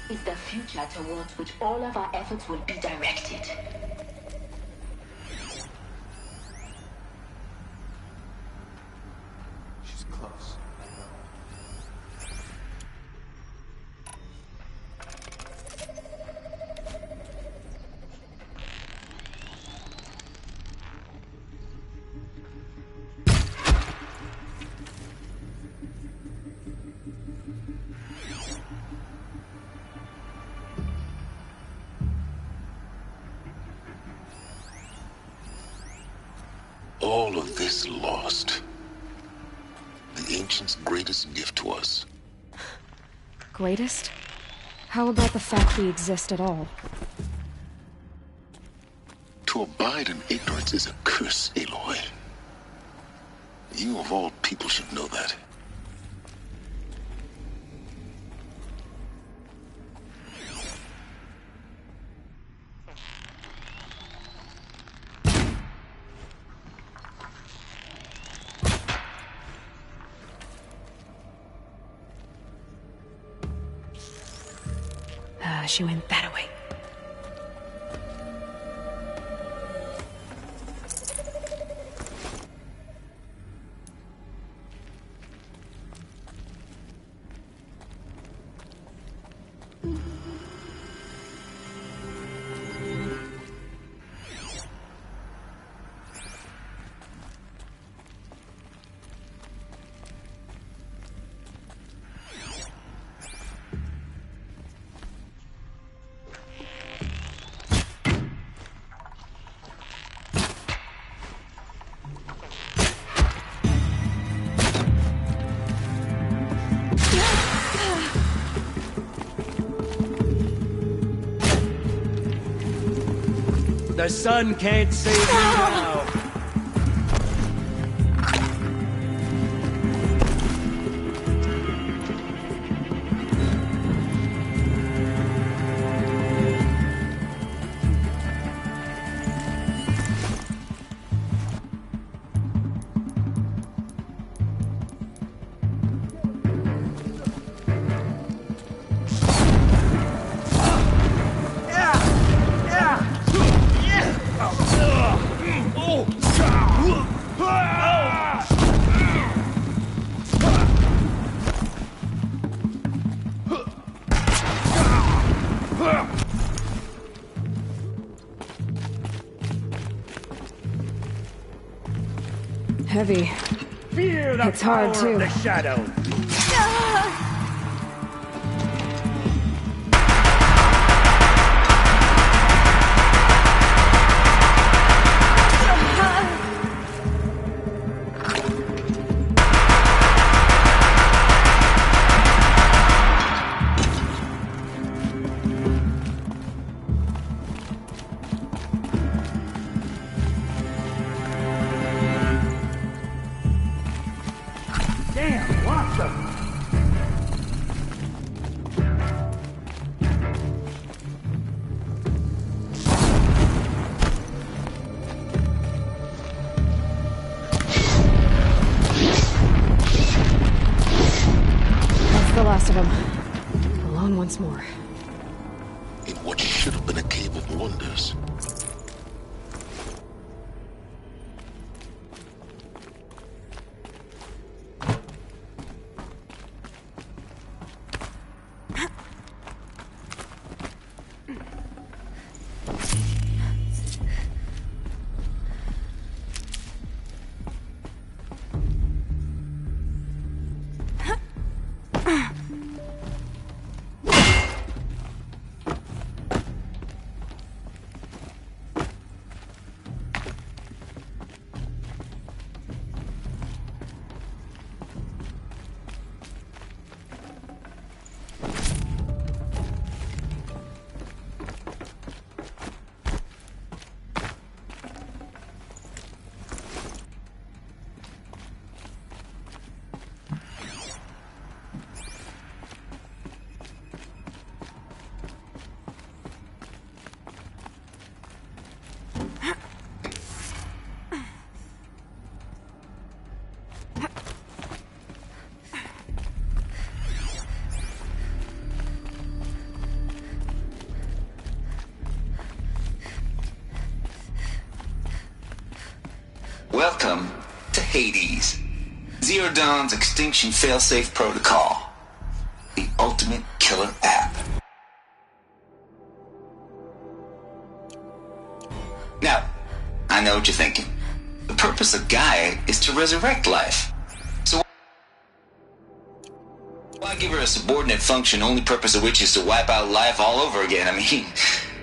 is the future towards which all of our efforts will be directed. She's close. All of this lost. The ancients' greatest gift to us. Greatest? How about the fact we exist at all? To abide in ignorance is a curse, Aloy. You of all people should know that. She went that way. The sun can't save me now. Heavy. Feel the It's hard, power too. of the shadow. once more. In what should have been a cave of wonders. Welcome to Hades, Zero Dawn's extinction failsafe protocol, the ultimate killer app. Now, I know what you're thinking. The purpose of Gaia is to resurrect life. So why give her a subordinate function, only purpose of which is to wipe out life all over again? I mean,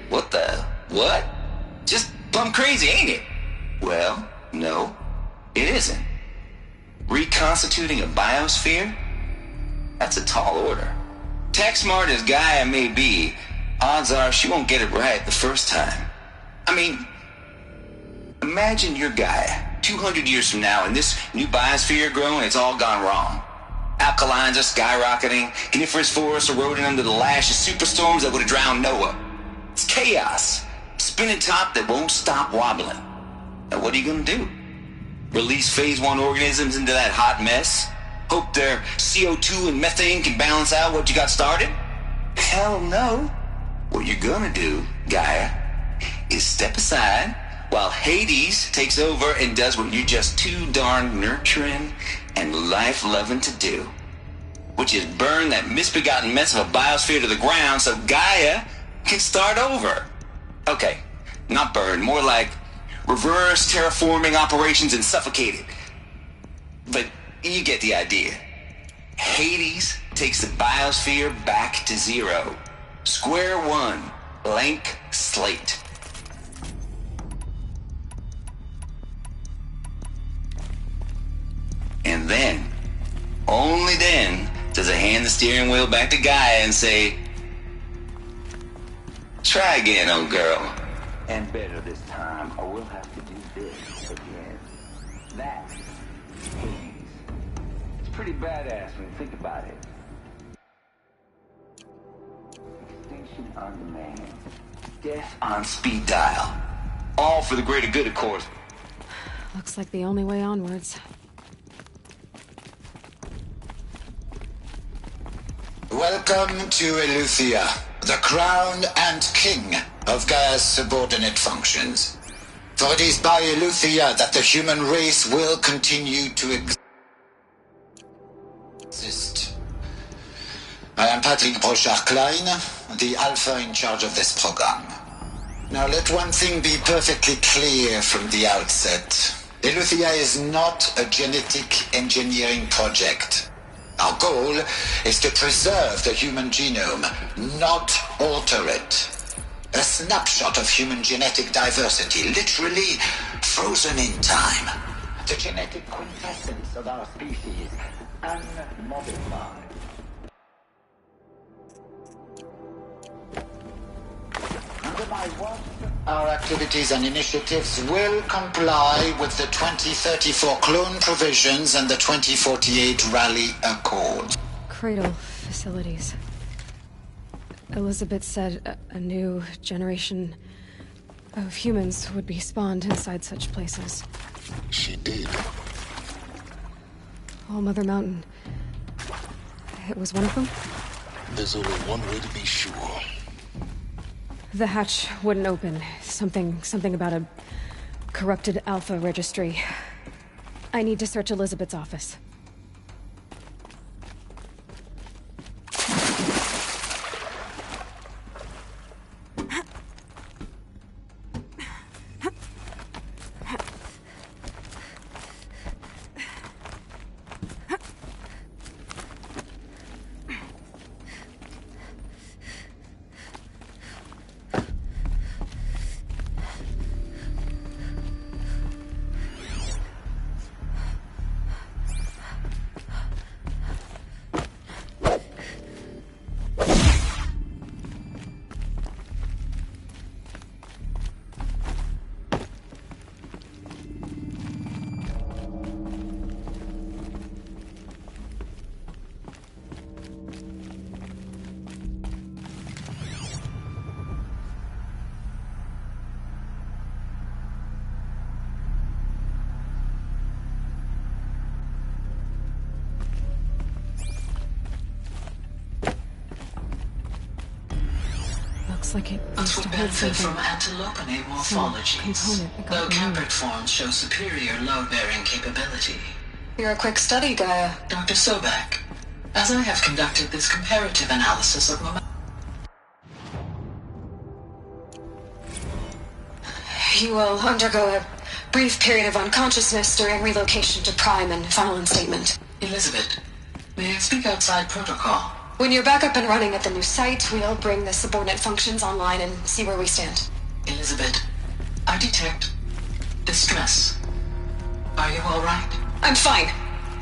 what? Just plumb crazy, ain't it? Well, no, it isn't. Reconstituting a biosphere? That's a tall order. Tech smart as Gaia may be, odds are she won't get it right the first time. I mean, imagine you're Gaia, 200 years from now, and this new biosphere growing, it's all gone wrong. Alkalines are skyrocketing, coniferous forests eroding under the lash of superstorms that would have drowned Noah. It's chaos. Spinning top that won't stop wobbling. Now what are you gonna do? Release phase 1 organisms into that hot mess? Hope their CO2 and methane can balance out what you got started? Hell no. What you're gonna do, Gaia, is step aside while Hades takes over and does what you're just too darn nurturing and life-loving to do. Which is burn that misbegotten mess of a biosphere to the ground so Gaia can start over. Okay, not burn, more like reverse terraforming operations and suffocate it. But you get the idea. Hades takes the biosphere back to zero. Square one, blank slate. And then, only then, does it hand the steering wheel back to Gaia and say, try again, old girl. And better this time, or we'll have to do this again. That's Hades. It's pretty badass when you think about it. Extinction on demand. Death on speed dial. All for the greater good, of course. Looks like the only way onwards. Welcome to Eleuthia, the crown and king of Gaia's subordinate functions. For it is by Eleuthia that the human race will continue to exist. I am Patrick Brochard-Klein, the Alpha in charge of this program. Now let one thing be perfectly clear from the outset. Eleuthia is not a genetic engineering project. Our goal is to preserve the human genome, not alter it. A snapshot of human genetic diversity, literally frozen in time. The genetic quintessence of our species, unmodified. Under my watch, our activities and initiatives will comply with the 2034 clone provisions and the 2048 Rally Accord. Cradle facilities. Elizabeth said a new generation of humans would be spawned inside such places. She did. All Mother Mountain. It was one of them? There's only one way to be sure. The hatch wouldn't open. Something about a corrupted Alpha registry. I need to search Elizabeth's office. Looks like it used to hold benefit something. from antilopinae morphologies, though caprid forms show superior load-bearing capability. You're a quick study, Gaia. Dr. Sobek, as I have conducted this comparative analysis of You will undergo a brief period of unconsciousness during relocation to Prime and final instatement. Elizabeth, may I speak outside protocol? When you're back up and running at the new site, we'll bring the subordinate functions online and see where we stand. Elizabeth, I detect distress. Are you all right? I'm fine.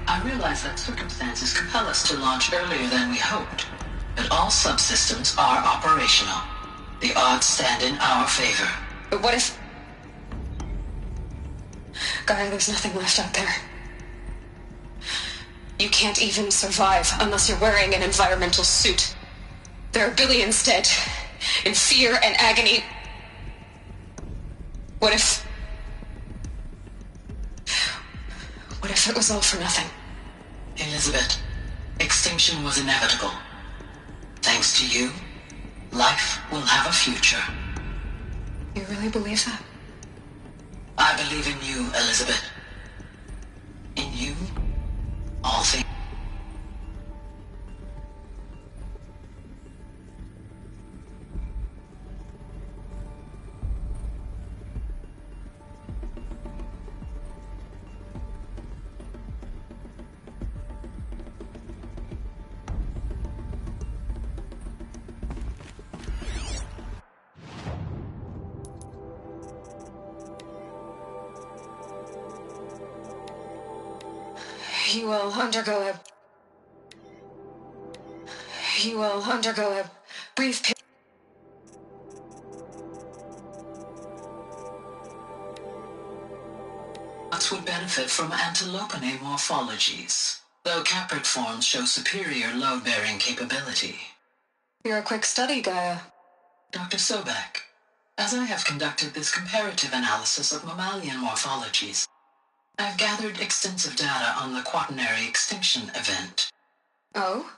I realize that circumstances compel us to launch earlier than we hoped, but all subsystems are operational. The odds stand in our favor. But what if... Gaia, there's nothing left out there. You can't even survive unless you're wearing an environmental suit. There are billions dead, in fear and agony. What if it was all for nothing? Elizabeth, extinction was inevitable. Thanks to you, life will have a future. You really believe that? I believe in you, Elizabeth. In you, all things. You will undergo a brief period. Would benefit from antilopinae morphologies, though caprid forms show superior load-bearing capability. You're a quick study, Gaia. Dr. Sobek, as I have conducted this comparative analysis of mammalian morphologies, I've gathered extensive data on the quaternary extinction event. Oh?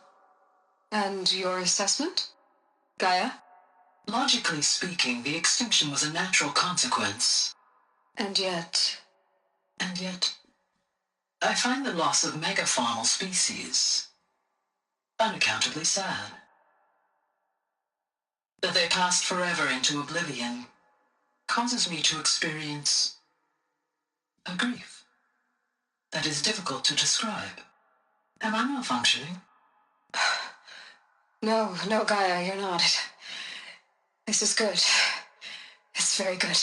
And your assessment? Gaia? Logically speaking, the extinction was a natural consequence. And yet, I find the loss of megafaunal species unaccountably sad. That they passed forever into oblivion causes me to experience a grief that is difficult to describe. Am I malfunctioning? No, Gaia, you're not. This is good. It's very good.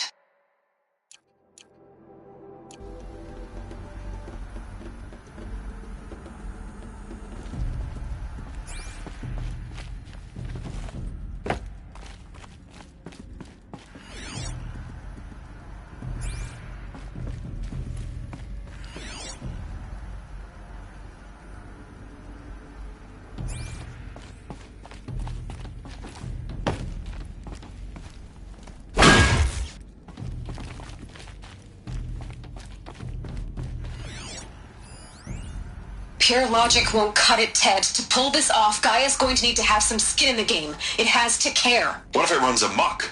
Pure logic won't cut it, Ted. To pull this off, Gaia's going to need to have some skin in the game. It has to care. What if it runs amok?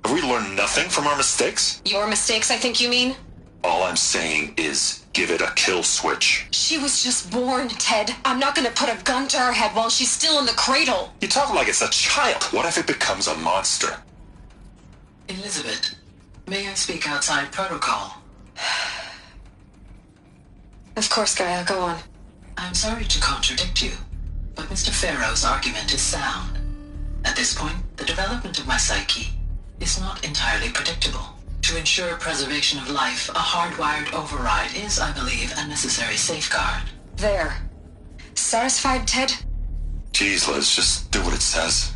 Have we learned nothing from our mistakes? Your mistakes, I think you mean? All I'm saying is, give it a kill switch. She was just born, Ted. I'm not gonna put a gun to her head while she's still in the cradle. You talk like it's a child. What if it becomes a monster? Elizabeth, may I speak outside protocol? Of course, Gaia, go on. I'm sorry to contradict you, but Mr. Farrow's argument is sound. At this point, the development of my psyche is not entirely predictable. To ensure preservation of life, a hardwired override is, I believe, a necessary safeguard. There. Satisfied, Ted? Jeez, Liz, just do what it says.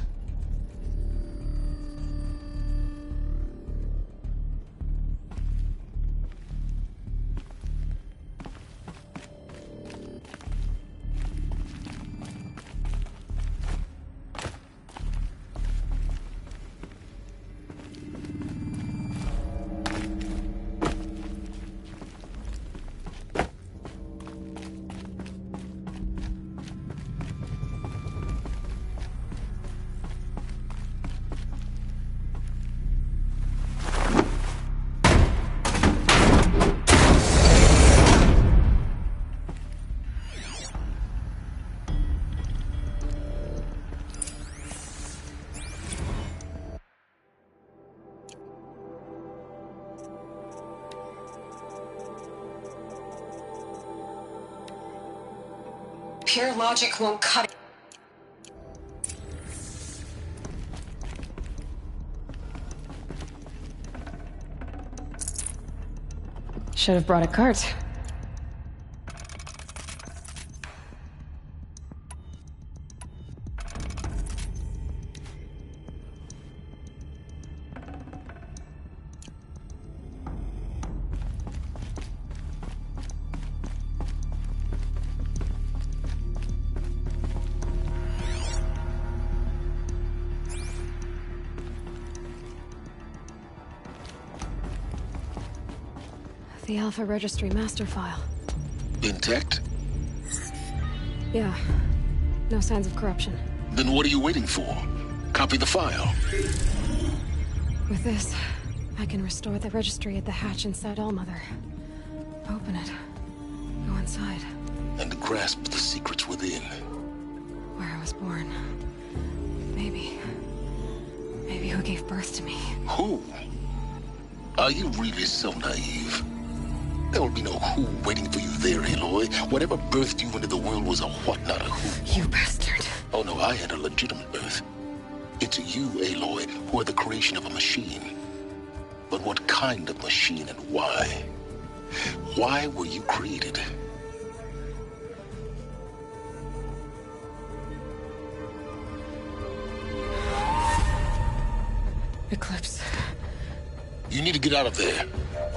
Pure logic won't cut it. Should have brought a cart. The Alpha Registry master file. Intact? Yeah. No signs of corruption. Then what are you waiting for? Copy the file. With this, I can restore the registry at the hatch inside Allmother. Open it. Go inside. And grasp the secrets within. Where I was born. Maybe who gave birth to me. Who? Are you really so naive? There will be no who waiting for you there, Aloy. Whatever birthed you into the world was a what, not a who. You bastard. Oh no, I had a legitimate birth. It's you, Aloy, who are the creation of a machine. But what kind of machine and why? Why were you created? Eclipse. You need to get out of there.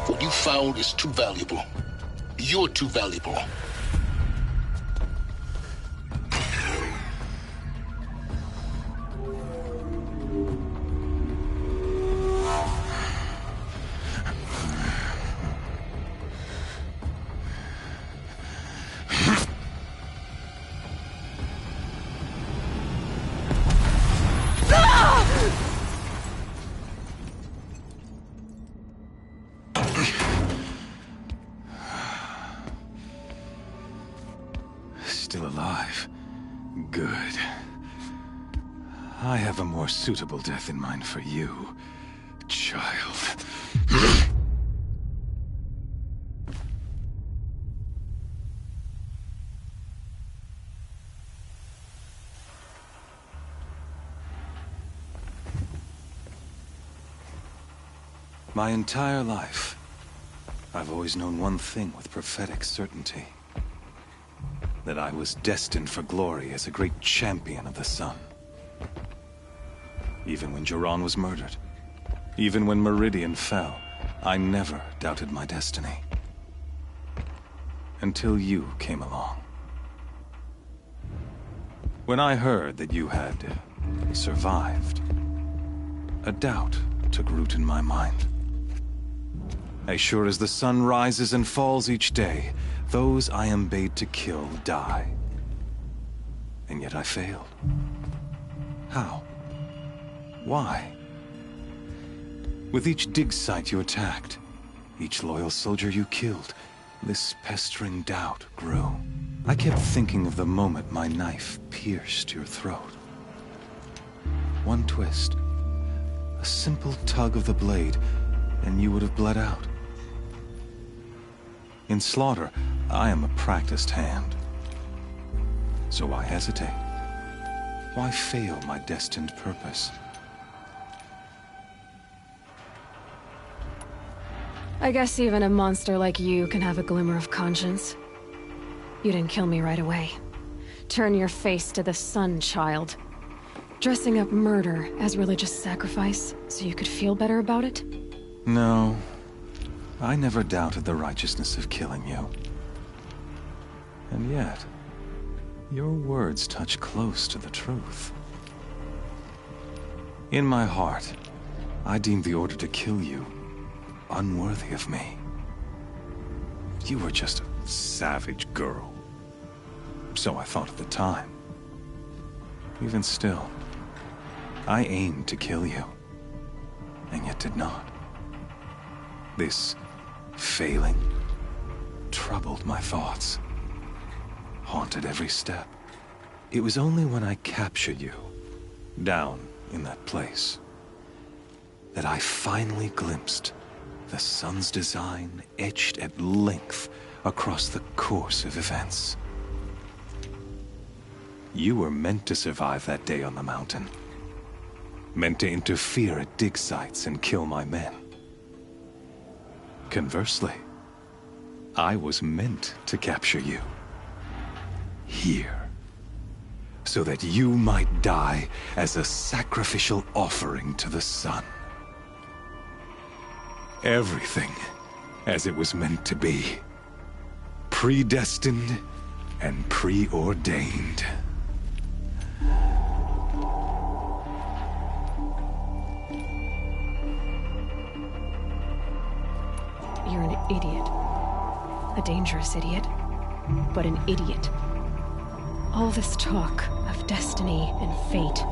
What you found is too valuable. You're too valuable. Still alive. Good. I have a more suitable death in mind for you, child. My entire life, I've always known one thing with prophetic certainty. That I was destined for glory as a great champion of the sun. Even when Jiran was murdered, even when Meridian fell, I never doubted my destiny. Until you came along. When I heard that you had survived, a doubt took root in my mind. As sure as the sun rises and falls each day, those I am bade to kill die. And yet I failed. How? Why? With each dig site you attacked, each loyal soldier you killed, this pestering doubt grew. I kept thinking of the moment my knife pierced your throat. One twist, a simple tug of the blade, and you would have bled out. In slaughter, I am a practiced hand. So why hesitate? Why fail my destined purpose? I guess even a monster like you can have a glimmer of conscience. You didn't kill me right away. Turn your face to the sun, child. Dressing up murder as religious sacrifice so you could feel better about it? No. I never doubted the righteousness of killing you. And yet, your words touch close to the truth. In my heart, I deemed the order to kill you unworthy of me. You were just a savage girl. So I thought at the time. Even still, I aimed to kill you, and yet did not. This failing troubled my thoughts, haunted every step. It was only when I captured you, down in that place, that I finally glimpsed the sun's design etched at length across the course of events. You were meant to survive that day on the mountain. Meant to interfere at dig sites and kill my men. Conversely, I was meant to capture you. Here. So that you might die as a sacrificial offering to the sun. Everything as it was meant to be. Predestined and preordained. You're an idiot. A dangerous idiot, but an idiot. All this talk of destiny and fate.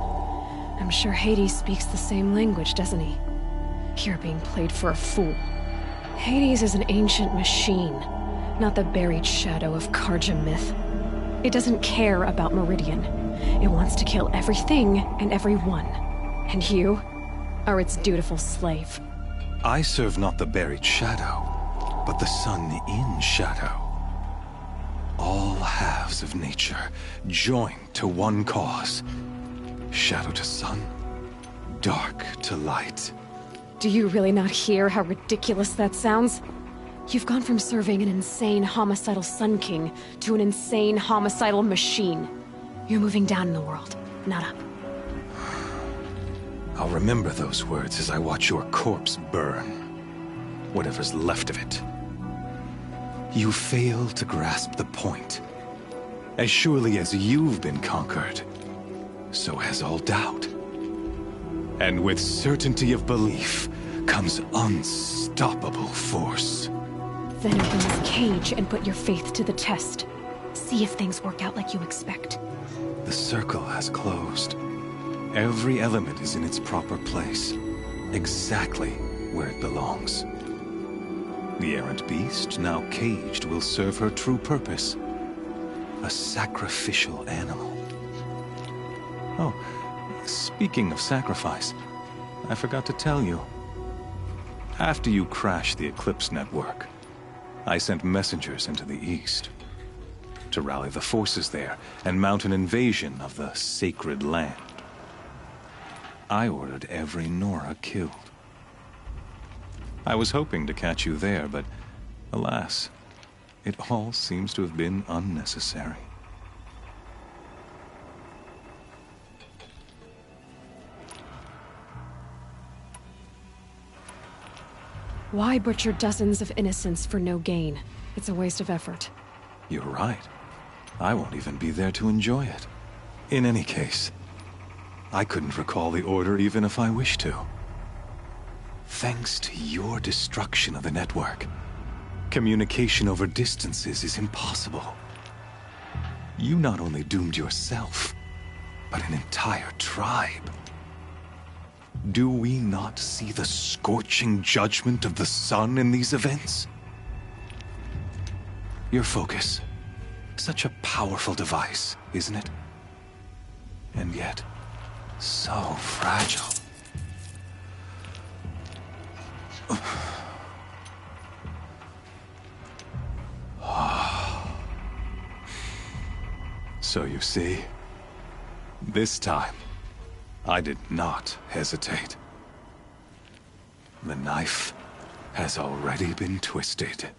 I'm sure Hades speaks the same language, doesn't he? You're being played for a fool. Hades is an ancient machine, not the buried shadow of Karja myth. It doesn't care about Meridian. It wants to kill everything and everyone. And you are its dutiful slave. I serve not the buried shadow, but the sun in shadow. All halves of nature joined to one cause. Shadow to sun, dark to light. Do you really not hear how ridiculous that sounds? You've gone from serving an insane homicidal Sun King to an insane homicidal machine. You're moving down in the world, not up. I'll remember those words as I watch your corpse burn. Whatever's left of it. You fail to grasp the point. As surely as you've been conquered, so has all doubt. And with certainty of belief comes unstoppable force. Then open this cage and put your faith to the test. See if things work out like you expect. The circle has closed. Every element is in its proper place, exactly where it belongs. The errant beast, now caged, will serve her true purpose. A sacrificial animal. Oh, speaking of sacrifice, I forgot to tell you. After you crashed the Eclipse network, I sent messengers into the east to rally the forces there and mount an invasion of the sacred land. I ordered every Nora killed. I was hoping to catch you there, but alas, it all seems to have been unnecessary. Why butcher dozens of innocents for no gain? It's a waste of effort. You're right. I won't even be there to enjoy it. In any case, I couldn't recall the order even if I wished to. Thanks to your destruction of the network, communication over distances is impossible. You not only doomed yourself, but an entire tribe. Do we not see the scorching judgment of the sun in these events? Your focus. Such a powerful device, isn't it? And yet, so fragile. So you see, this time, I did not hesitate. The knife has already been twisted.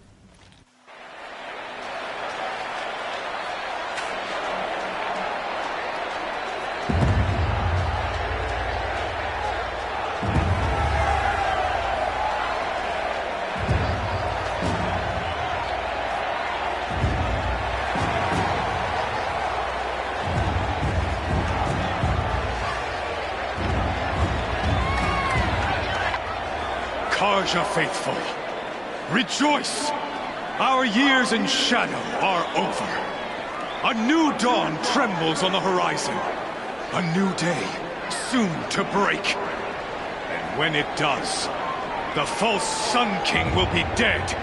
Karja faithful, rejoice! Our years in shadow are over. A new dawn trembles on the horizon. A new day soon to break. And when it does, the false Sun King will be dead,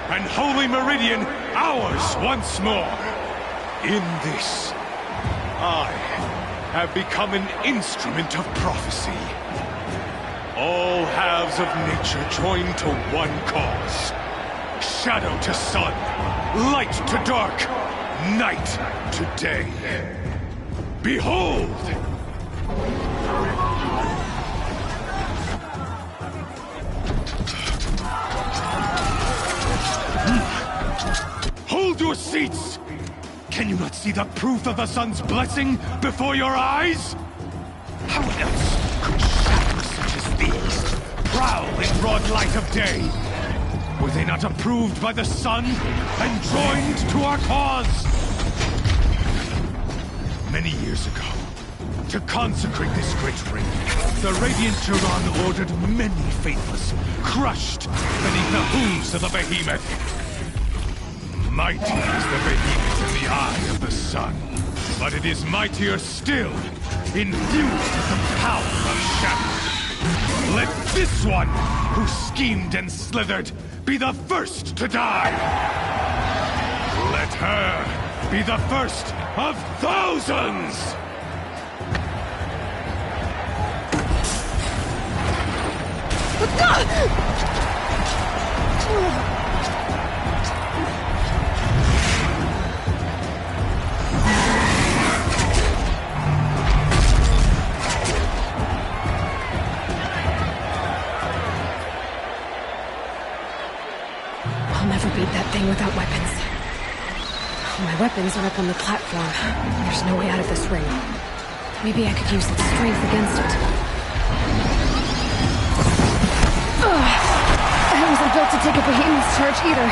and Holy Meridian ours once more. In this, I have become an instrument of prophecy. All halves of nature join to one cause. Shadow to sun, light to dark, night to day. Behold! Hold your seats! Can you not see the proof of the sun's blessing before your eyes? How else could shadows such as these prowl in broad light of day? Were they not approved by the sun and joined to our cause? Many years ago, to consecrate this great ring, the Radiant Turan ordered many faithless, crushed beneath the hooves of the behemoth. Mighty is the behemoth in the eye of the sun, but it is mightier still, infused with the power of shadow. Let this one, who schemed and slithered, be the first to die. Let her be the first of thousands! I'll never beat that thing without weapons. My weapons are up on the platform. There's no way out of this ring. Maybe I could use its strength against it. I wasn't built to take a behemoth's charge either.